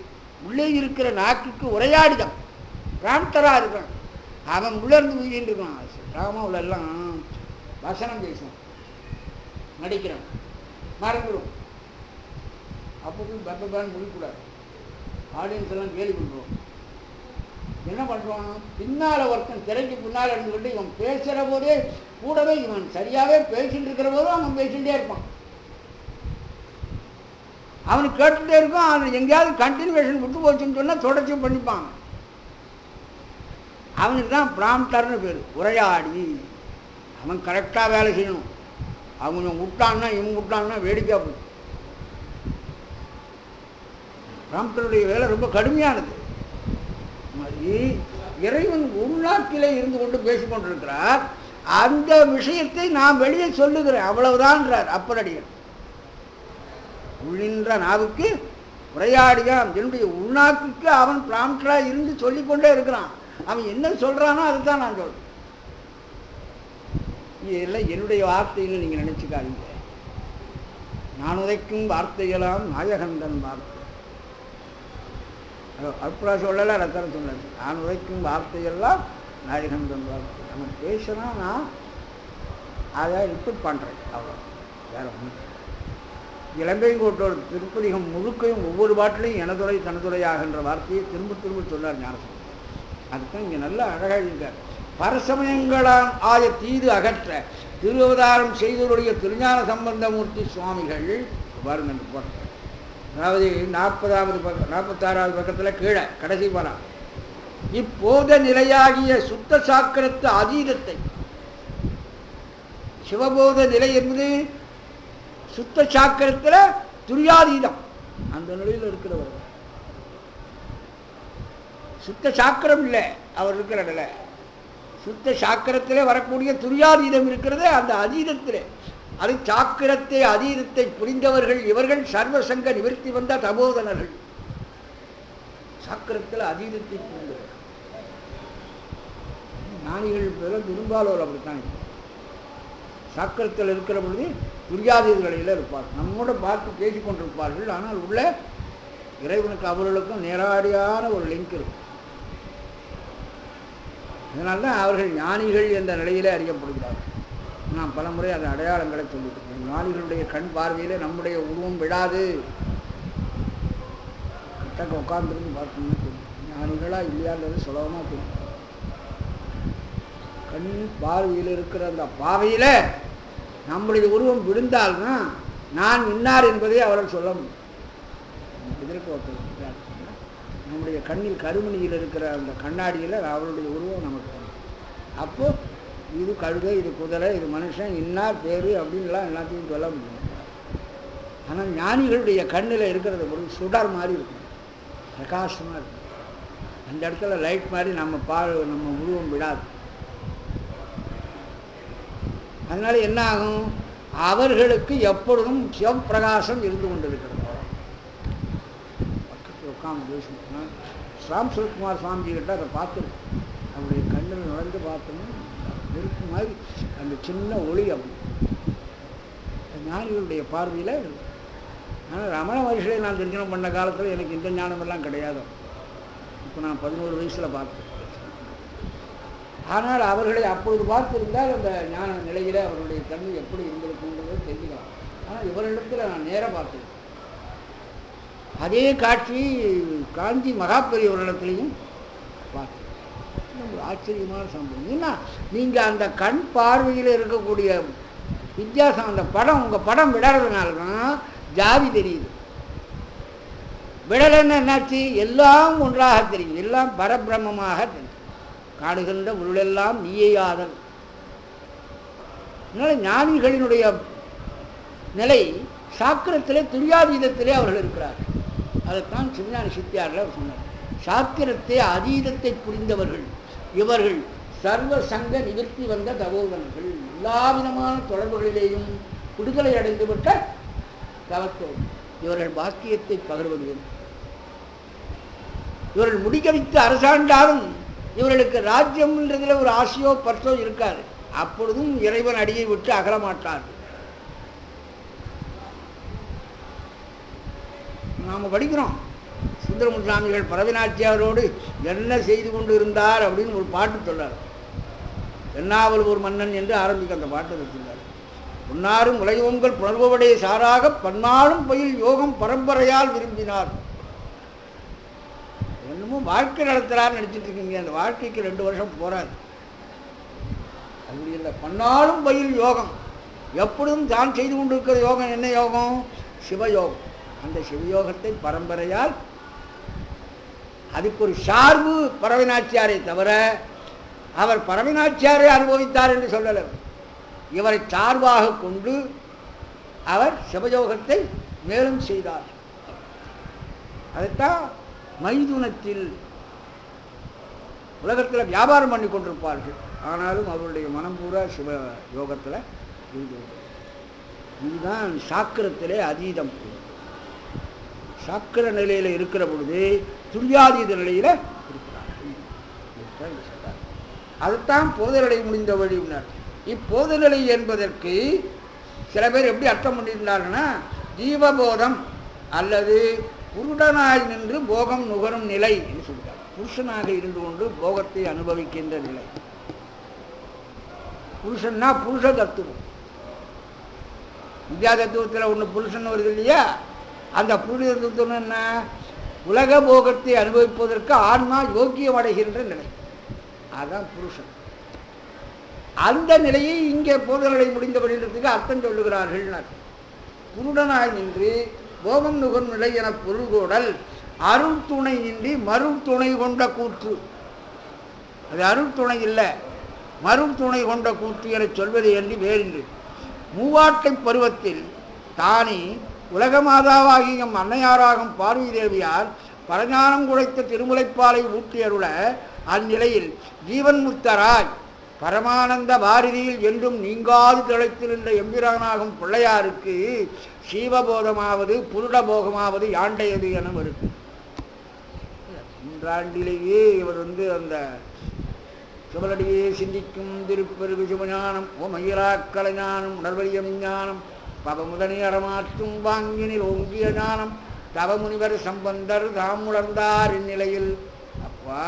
உள்ளே இருக்கிற நாக்குக்கு உரையாடிதான் பிராந்தராக இருக்கான். அவன் உள்ளேருந்து ஊகின்னு இருக்கான். ராமாவில் எல்லாம் வசனம் பேசுவான், நடிக்கிறான், மறந்துடும். அப்போ போய் பத்தப்பான்னு முடிக்கூடாது. ஆடியன்ஸ் எல்லாம் கேள்வி பண்ணுறோம். என்ன பண்ணுறான்? பின்னால் ஒருத்தன் திரைக்கு பின்னால் இருந்துக்கிட்டு இவன் பேசுகிற போதே கூடவே இவன் சரியாகவே பேசிட்டு இருக்கிற போதும் அவன் பேசிகிட்டே இருப்பான். அவனுக்கு கேட்டுகிட்டே இருக்கும். அவன் எங்கேயாவது கண்டினியூவேஷன் விட்டு போச்சுன்னு சொன்னால் தொடர்ச்சி பண்ணிப்பான். அவனுக்கு தான் பிராம்டர்னு பேர், உரையாடி. அவன் கரெக்டாக வேலை செய்யணும். அவங்க விட்டான்னா இவங்க விட்டான்னா வேடிக்கையாக போய். பிராம்டருடைய வேலை ரொம்ப கடுமையானது. மாதிரி இறைவன் உள்நாட்டிலே இருந்து கொண்டு பேசிக்கொண்டிருக்கிறார். அந்த விஷயத்தை நான் வெளியே சொல்லுகிறேன், அவ்வளவுதான்றார் அப்பரடியார். உள்ளின்ற நாவுக்கு உரையாடியான், என்னுடைய உள்நாக்குக்கு அவன் பிராம்டரா இருந்து சொல்லிக்கொண்டே இருக்கிறான். அவன் என்ன சொல்றானோ அதுதான் நான் சொல்றேன். இதெல்லாம் என்னுடைய வார்த்தைன்னு நீங்க நினைச்சுக்காதீங்க. நான் உதைக்கும் வார்த்தையெல்லாம் நாயகந்தன் வார்த்தை. அற்புதா சொல்லலை, ரத்தனம் சொன்னது. நான் உரைக்கும் வார்த்தையெல்லாம் நாயகந்தன் வார்த்தை. நம்ம பேசினா நான் அதை ரிப்பீட் பண்ணுறேன், அவ்வளோ, வேற ஒன்று. இளம்பையங்கோட்டோட திருப்பதிகம் முழுக்கையும் ஒவ்வொரு பாட்டிலையும் எனதுரை தனதுரையாகின்ற வார்த்தையை திரும்ப திரும்ப சொன்னார் ஞானசம்பந்தர். அதுதான் இங்கே நல்லா அழகாக இருக்கார். பரசமயங்களாம் ஆய தீது அகற்ற திருவதாரம் செய்தவருடைய திருஞான சம்பந்தமூர்த்தி சுவாமிகள் பாருங்க அந்த போட்டோம். அதாவது 40வது பக்கம் 46வது பக்கத்தில் கீழே கடைசி பாடம். இப்போத நிலையாகிய சுத்த சாக்கிரத்து அதீதத்தை, சிவபோத நிலை என்பது சுத்த சாக்கிரத்தில் துரியாதீதம், அந்த நிலையில் இருக்கிறவர். சுத்த சாக்கிரம் இல்லை அவர் இருக்கிற நிலை. சுத்த சாக்கிரத்திலே வரக்கூடிய துரியாதீதம் இருக்கிறது அந்த அதீதத்திலே. அது சாக்கிரத்தை அதீதத்தை புரிந்தவர்கள் இவர்கள் சர்வசங்க நிவர்த்தி வந்த தபோதனர்கள். சாக்கிரத்தில் அதீதத்தை புரிந்தவர்கள் ஞானிகள் பேர பெரும்பாலோர் அப்படித்தான். சாக்கிரத்தில் இருக்கிற பொழுது துரியாதீத நிலையில் இருப்பார்கள். நம்மோட பார்த்து பேசிக்கொண்டிருப்பார்கள். ஆனால் உள்ள இறைவனுக்கு அவர்களுக்கும் நேரடியான ஒரு லிங்க் இருக்கும். இதனால்தான் அவர்கள் ஞானிகள் என்ற நிலையிலே அறியப்படுகிறார்கள். நான் பல முறை அந்த அடையாளங்களை சொல்லியிருக்கேன். ஞானிகளுடைய கண் பார்வையிலே நம்முடைய உருவம் விடாது. கிட்டக்க உட்கார்ந்துருந்து பார்த்தோம்னா தெரியும் ஞானிகளா இல்லையான்றது சுலபமாக தெரியும். கண் பார்வையில் இருக்கிற அந்த பாவையில் நம்முடைய உருவம் விழுந்தால்தான் நான் இன்னார் என்பதை அவர்கள் சொல்ல முடியும். இதற்கு ஒருத்தர் நம்முடைய கண்ணில் கருமணியில் இருக்கிற அந்த கண்ணாடியில் அவருடைய உருவம் நமக்கு அப்போ இது கழுதை, இது குதிரை, இது மனுஷன், இன்னார் பேரு அப்படின்லாம் எல்லாத்தையும் சொல்ல முடியும். ஆனால் ஞானிகளுடைய கண்ணில் இருக்கிறத ஒரு சுடர் மாதிரி இருக்கும், பிரகாசமாக இருக்கும். அந்த இடத்துல லைட் மாதிரி நம்ம உருவம் விடாது. அதனால என்ன ஆகும், அவர்களுக்கு எப்பொழுதும் சிவப்பிரகாசம் இருந்து கொண்டிருக்கிறது. பக்கத்தில் உட்காந்து பேசினா ராம் சுரத்குமார் சுவாமிஜி கிட்ட அதை பார்த்துருக்கோம். அவருடைய கண்ணில் நுழைந்து பார்த்தோம்னா நெருப்பு மாதிரி அந்த சின்ன ஒளி. அப்படி ஞானிகளுடைய பார்வையில். ஆனால் ரமண மகர்ஷியை நான் தரிசனம் பண்ண காலத்தில் எனக்கு இந்த ஞானமெல்லாம் கிடையாது. இப்போ நான் 11 வயசில் பார்த்தேன். ஆனால் அவர்களை அப்பொழுது பார்த்திருந்தால் அந்த ஞான நிலையில் அவர்களுடைய கண்ணு எப்படி இருந்திருக்குன்றதை தெரிஞ்சுக்கலாம். ஆனால் இவரிடத்தில் நான் நேராக பார்த்தேன். அதே காட்சி காஞ்சி மகாபெரியவரிடத்துலையும் பார்த்தேன். ஒரு ஆச்சரியமான சம்பவம். ஏன்னா நீங்கள் அந்த கண் பார்வையில் இருக்கக்கூடிய வித்தியாசம், அந்த படம் உங்கள் படம் விடறதுனால தான் ஜாதி தெரியுது. விடலைன்னு என்னாச்சு, எல்லாம் ஒன்றாக தெரியும், எல்லாம் பரபிரமமாக தெரியும். காடுகின்ற உருளெல்லாம் நீயாதல். அதனால ஞானிகளினுடைய நிலை சாக்கிரத்திலே துரியாதீதத்திலே அவர்கள் இருக்கிறார்கள். அதைத்தான் சிவஞான சித்தியாரில் சொன்னார். சாக்கிரத்தை அதீதத்தை புரிந்தவர்கள் இவர்கள் சர்வ சங்க நிவர்த்தி வந்த தபோதனர்கள். எல்லா விதமான தொடர்புகளிலேயும் விடுதலை அடைந்துவிட்ட தவத்தோடு இவர்கள் பாக்கியத்தை பகர்வது. இவர்கள் முடிக்கவித்து அரசாண்டாலும் இவர்களுக்கு ராஜ்யம்ன்றதுல ஒரு ஆசையோ பற்றோ இருக்காது. அப்பொழுதும் இறைவன் அடியை விட்டு அகலமாட்டார்கள். நாம் படிக்கிறோம், சுந்தரமுசாமிகள் பரவினாச்சியாரோடு என்ன செய்து கொண்டு இருந்தார் அப்படின்னு ஒரு பாட்டு சொன்னார். என்னாவல் ஒரு மன்னன் என்று ஆரம்பிக்க அந்த பாட்டை வச்சிருந்தார். பொன்னாரும் உலகங்கள் புணர்வுடைய சாராக பன்னாலும் பயில் யோகம் பரம்பரையால் விரும்பினார். என்னமோ வாழ்க்கை நடத்துறாருன்னு நினைச்சிட்டு இருக்கீங்க. அந்த வாழ்க்கைக்கு 2 வருஷம் போறாது. அப்படி இல்லை. பன்னாலும் பயில் யோகம், எப்பொழுதும் தான் செய்து கொண்டிருக்கிற யோகம் என்ன யோகம்? சிவயோகம். அந்த சிவயோகத்தை பரம்பரையால், அதுக்கு ஒரு சார்பு பரவினாச்சியாரை தவிர அவர் பரவினாச்சியாரை அனுபவித்தார் என்று சொல்லலை. இவரை சார்பாக கொண்டு அவர் சிவயோகத்தை மேலும் செய்தார். அதைத்தான் மைதுனத்தில் உலகத்தில் வியாபாரம் பண்ணி கொண்டிருப்பார்கள். ஆனாலும் அவருடைய மனம் பூரா சிவ யோகத்தில் இருந்து. இதுதான் சாக்கிரத்திலே அதீதம். சாக்கிர நிலையில் இருக்கிற பொழுது துரியாதீத நிலையில் இருக்கிறார்கள். அதுதான் போதநிலை முடிந்த வழி உணர். இப்போதநிலை என்பதற்கு சில பேர் எப்படி அர்த்தம் பண்ணியிருந்தாங்கன்னா, ஜீவபோதம் அல்லது புருடனாய் நின்று போகம் நுகரும் நிலை என்று சொல்கிறார். புருஷனாக இருந்து கொண்டு போகத்தை அனுபவிக்கின்ற நிலை. புருஷன்னா புருஷ தத்துவம். வித்யா தத்துவத்தில் ஒன்று புருஷன் வருது இல்லையா? அந்த புருஷ தத்துவம் என்ன? உலக போகத்தை அனுபவிப்பதற்கு ஆன்மா யோக்கியம் அடைகின்ற நிலை. அதுதான் புருஷன். அந்த நிலையை இங்கே போதநிலை முடிந்தபடின்றதுக்கு அர்த்தம் சொல்லுகிறார்கள். குருடனாய் நின்று போகம் நுகர் நிலை என பொருள்கோடல் அருள் துணை நின்றி மருள் துணை கொண்ட கூற்று. அது அருள் துணை இல்லை, மருள் துணை கொண்ட கூற்று என சொல்வது என்று வேறின்று. மூவாட்டை பருவத்தில் தானே உலகமாதாவாகிய அன்னையாராகும் பார்வதி தேவியார் பரஞானம் குழைத்த திருமுலைப்பாலை ஊட்டியருள அந்நிலையில் ஜீவன் முக்தராய் பரமானந்த பாரதியில் என்றும் நீங்காது திளைத்து நின்ற எம்பிரானாகும் பிள்ளையாருக்கு சீவபோதமாவது புருடபோகமாவது யாண்டையது என இருக்கு. இன்றாண்டிலேயே இவர் அந்த சிவனடியே சிந்திக்கும் திருப்பெரு சிவஞானம் ஓமயிராக்கலைஞானம் உணர்வலிய விஞ்ஞானம் பவமுதனை அறமாற்றும் வாங்கினில் ஓங்கிய ஞானம் தவமுனிவர் சம்பந்தர் தாம் உணர்ந்தார் இந்நிலையில். அப்பா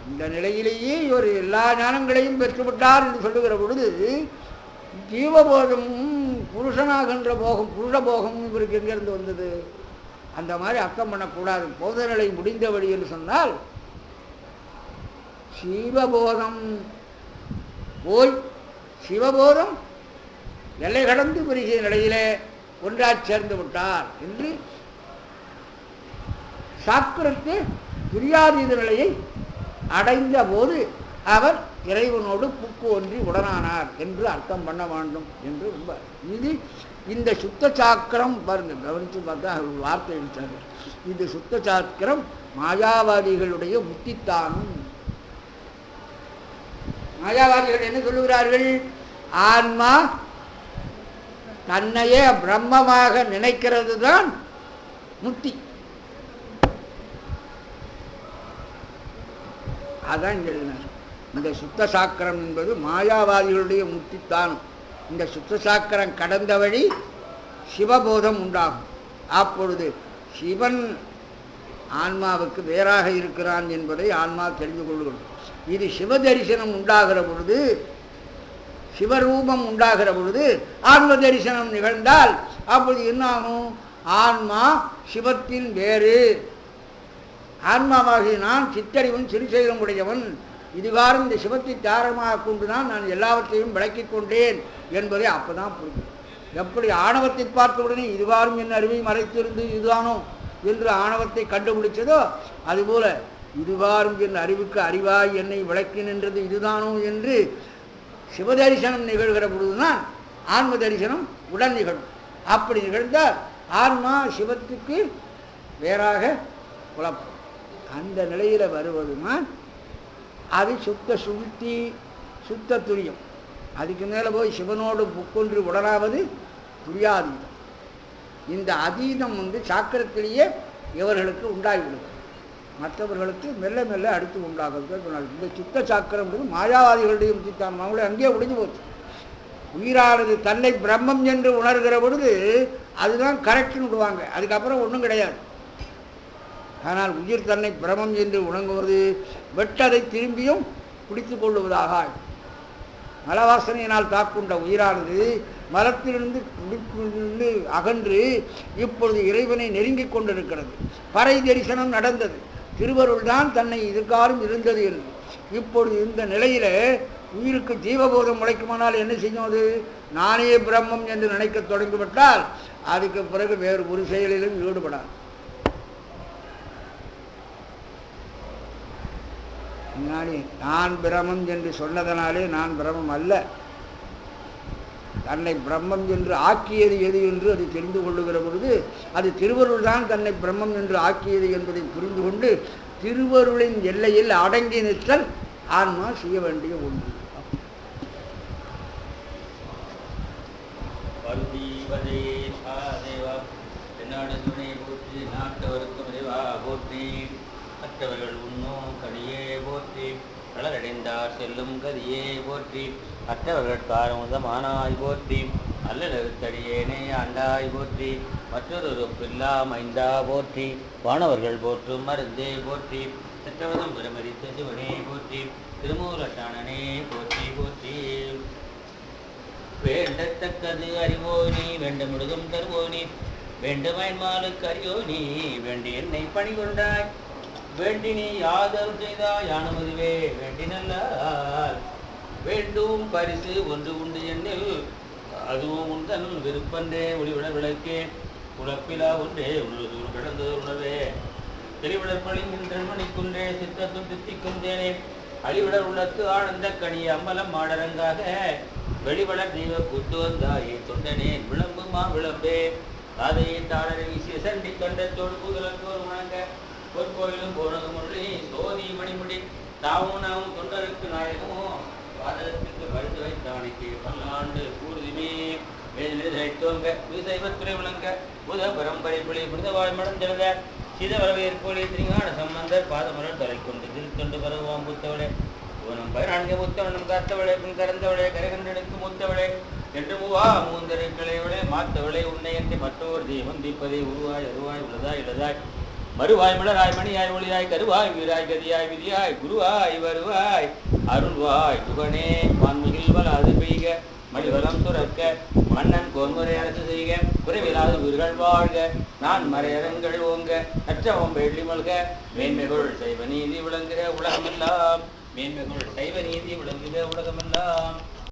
அந்த நிலையிலேயே இவர் எல்லா ஞானங்களையும் பெற்றுவிட்டார் என்று சொல்லுகிற பொழுது ஜீவபோதம் புருஷனாகின்ற போகம் புருஷபோகமும் இவருக்கு எங்கிருந்து வந்தது? அந்த மாதிரி அர்த்தம் பண்ணக்கூடாது. போத நிலை முடிந்த வழி என்று சொன்னால் சிவபோதம் போய் சிவபோதம் எல்லை கடந்து பெருகிய நிலையிலே ஒன்றாச் சேர்ந்து விட்டார் என்று சாக்கிரத்து துரியாதீத நிலையை அடைந்த போது அவர் இறைவனோடு புக்கு ஒன்றி உடனானார் என்று அர்த்தம் பண்ண வேண்டும் என்று ரொம்ப இது இந்த சுத்த சாக்கிரம் பாருங்க, கவனித்து பார்த்தா அவர் வார்த்தை எழுத்தாரு. இந்த சுத்த சாக்கிரம் மாயாவாதிகளுடைய முத்தித்தானும். மாயாவாதிகள் என்ன சொல்லுகிறார்கள்? ஆன்மா தன்னையே பிரம்மமாக நினைக்கிறது தான் முக்தி. அதான் எழுதினார். இந்த சுத்த சாக்கரம் என்பது மாயாவாதிகளுடைய முக்தித்தான். இந்த சுத்த சாக்கரம் கடந்த வழி சிவபோதம் உண்டாகும். அப்பொழுது சிவன் ஆன்மாவுக்கு வேறாக இருக்கிறான் என்பதை ஆன்மா தெரிந்து கொள்கிறது. இது சிவ தரிசனம் உண்டாகிற பொழுது, சிவரூபம் உண்டாகிற பொழுது ஆன்ம தரிசனம் நிகழ்ந்தால் அப்பொழுது என்ன ஆகும்? ஆன்மா சிவத்தின் வேறு. ஆன்மாவாகி நான் சித்தறிவன் சிறுசெயலும் உடையவன், இதுகாரம் இந்த சிவத்தை தாரமாக கொண்டுதான் நான் எல்லாவற்றையும் விளக்கிக் கொண்டேன் என்பதை அப்பதான் புரியும். எப்படி ஆணவத்தை பார்த்தவுடனே இதுகாரம் என் அறிவை மறைத்திருந்து இதுதானோ என்று ஆணவத்தை கண்டுபிடிச்சதோ, அதுபோல இதுகாரம் என் அறிவுக்கு அறிவாய் என்னை விளக்கி நின்றது இதுதானோ என்று சிவதரிசனம் நிகழ்கிற பொழுதுதான் ஆன்ம தரிசனம் உடன் நிகழும். அப்படி நிகழ்ந்தால் ஆன்மா சிவத்துக்கு வேறாக குழப்பம். அந்த நிலையில வருவதுதான் அது சுத்த சுத்தி, சுத்த துரியம். அதுக்கு மேலே போய் சிவனோடு புக்கொன்று உடனாவது துரியாதீதம். இந்த அதீதம் சாக்கிரத்திலேயே இவர்களுக்கு உண்டாகிவிடும், மற்றவர்களுக்கு மெல்ல மெல்ல அடுத்து உண்டாகிறது. இந்த சுத்த சாக்கிரம் மாயாவாதிகளுடைய முத்தித்தான் அவங்களே அங்கேயே ஒழிஞ்சு போச்சு. உயிரானது தன்னை பிரம்மம் என்று உணர்கிற பொழுது அதுதான் கரெக்ட்னு விடுவாங்க, அதுக்கப்புறம் ஒன்றும் கிடையாது. ஆனால் உயிர் தன்னை பிரமம் என்று உணங்குவது வெட்டதை திரும்பியும் பிடித்துக் கொள்ளுவதாக. மலவாசனையினால் தாக்குண்ட உயிரானது மலத்திலிருந்து அகன்று இப்பொழுது இறைவனை நெருங்கிக் கொண்டிருக்கிறது. பறை தரிசனம் நடந்தது, திருவருள் தான் தன்னை இதுகாரும் இருந்தது என்று. இப்பொழுது இந்த நிலையில உயிருக்கு ஜீவபோதம் முளைக்குமானால் என்ன செய்யும்? அது நானே பிரம்மம் என்று நினைக்க தொடங்கிவிட்டால் அதுக்கு பிறகு வேறு ஒரு செயலிலும் ஈடுபடாது. முன்னாடி நான் பிரமம் என்று சொன்னதனாலே நான் பிரமம் அல்ல, தன்னை பிரம்மம் என்று ஆக்கியது எது என்று அது தெரிந்து கொள்ளுகிற பொழுது அது திருவருள் தான் தன்னை பிரம்மம் என்று ஆக்கியது என்பதை புரிந்து கொண்டு திருவருளின் எல்லையில் அடங்கி நிற்றல் ஆன்மா செய்ய வேண்டிய ஒன்று. மற்றவர்கள் உண்ணும் கனியே போற்றி, வளரடைந்தார் செல்லும் கதியே போற்றி, மற்றவர்கள் காரமுதமானாய் போற்றி, அல்ல நெருத்தடியேனே ஆண்டாய் போற்றி, மற்றொரு பில்லா மைந்தா போற்றி, வானவர்கள் போற்றும் மருந்தே போற்றி, மற்றவரும் பெருமதித்த சிவனே போற்றி, திருமூலட்டானனே போற்றி போற்றி. வேண்டத்தக்கது அறிவோனி வேண்ட முழுதும் தருவோனி, வேண்டுமாய்மாலுக்கு அறியோனி வேண்டி என்னை பணி கொண்டாய், வேண்டி நீ யாதல் செய்தாய் யானமதுவே வேண்டி நல்லால், வேண்டும் பரிசு ஒன்று உண்டு என்னில் அதுவும் உந்தன் விருப்பன்றே ஒளிவிடர் விளக்கே குழப்பிலா ஒன்றே உள்ளது கிடந்தது உணர்வே தெளிவிடர் பழிங்கின்ற மணிக்குன்றே சித்தத்தும் தித்திக்குந்தேனே அழிவிடர் உள்ளத்து ஆனந்த கனி அம்பலம் மாடரங்காக வெளிவளர் தெய்வ கூத்து வந்தாயே தொண்டனே விளம்புமா விளம்பே தாதையை தாளரை வீசிய சண்டி கண்டத்தோடு புதலத்தோடு வணங்க பொற்கோயிலும் போனது முரளி சோதி மணிமுடி தாவும் நாவும் தொண்டருக்கு நாயகமோ பாதகத்துக்கு பரிந்து வைத்தானைக்கு பல்லாண்டு கூறுதிமே வேதனைத்தோங்க விசைவத்துறை விளங்க புத பரம்பரை புலி புனிதவாழ் மடந்தெழுத சிதவரவேற்போலி திரிகான சம்பந்தர் பாதமலர் தலை கொண்டு திருத்தொண்டு பருவாம் புத்தவளே ஊனம் 14 முத்தவனும் காத்தவளே பின் கறந்தவளே கரைகண்டெடுத்து மூத்தவளே என்று மூவா மூந்தரை கிளையவளே மாத்தவளே உன்னை என்று மற்றோர் தெய்வம் தீப்பதை உருவாய் அருவாய் உளதாய் இளதாய் மறுவாய் மலராய் மணியாய் ஒளியாய் கருவாய் வீராய் கதியாய் விதியாய் குருவாய் வருவாய் அருள்வாய் புகனே மான்மிகில் வலாது பெய்க மணிவலம் சுரக்க மன்னன் கோன்முறை அரசு செய்க குறைவிலாது உயிர்கள் வாழ்க நான் மறையரங்கள் ஓங்க நற்றவம் வெள்ளி மல்க மேன்மைகள் சைவ நீதி விளங்குக உலகமெல்லாம் மேன்மைகள் சைவ நீதி விளங்குக உலகமெல்லாம்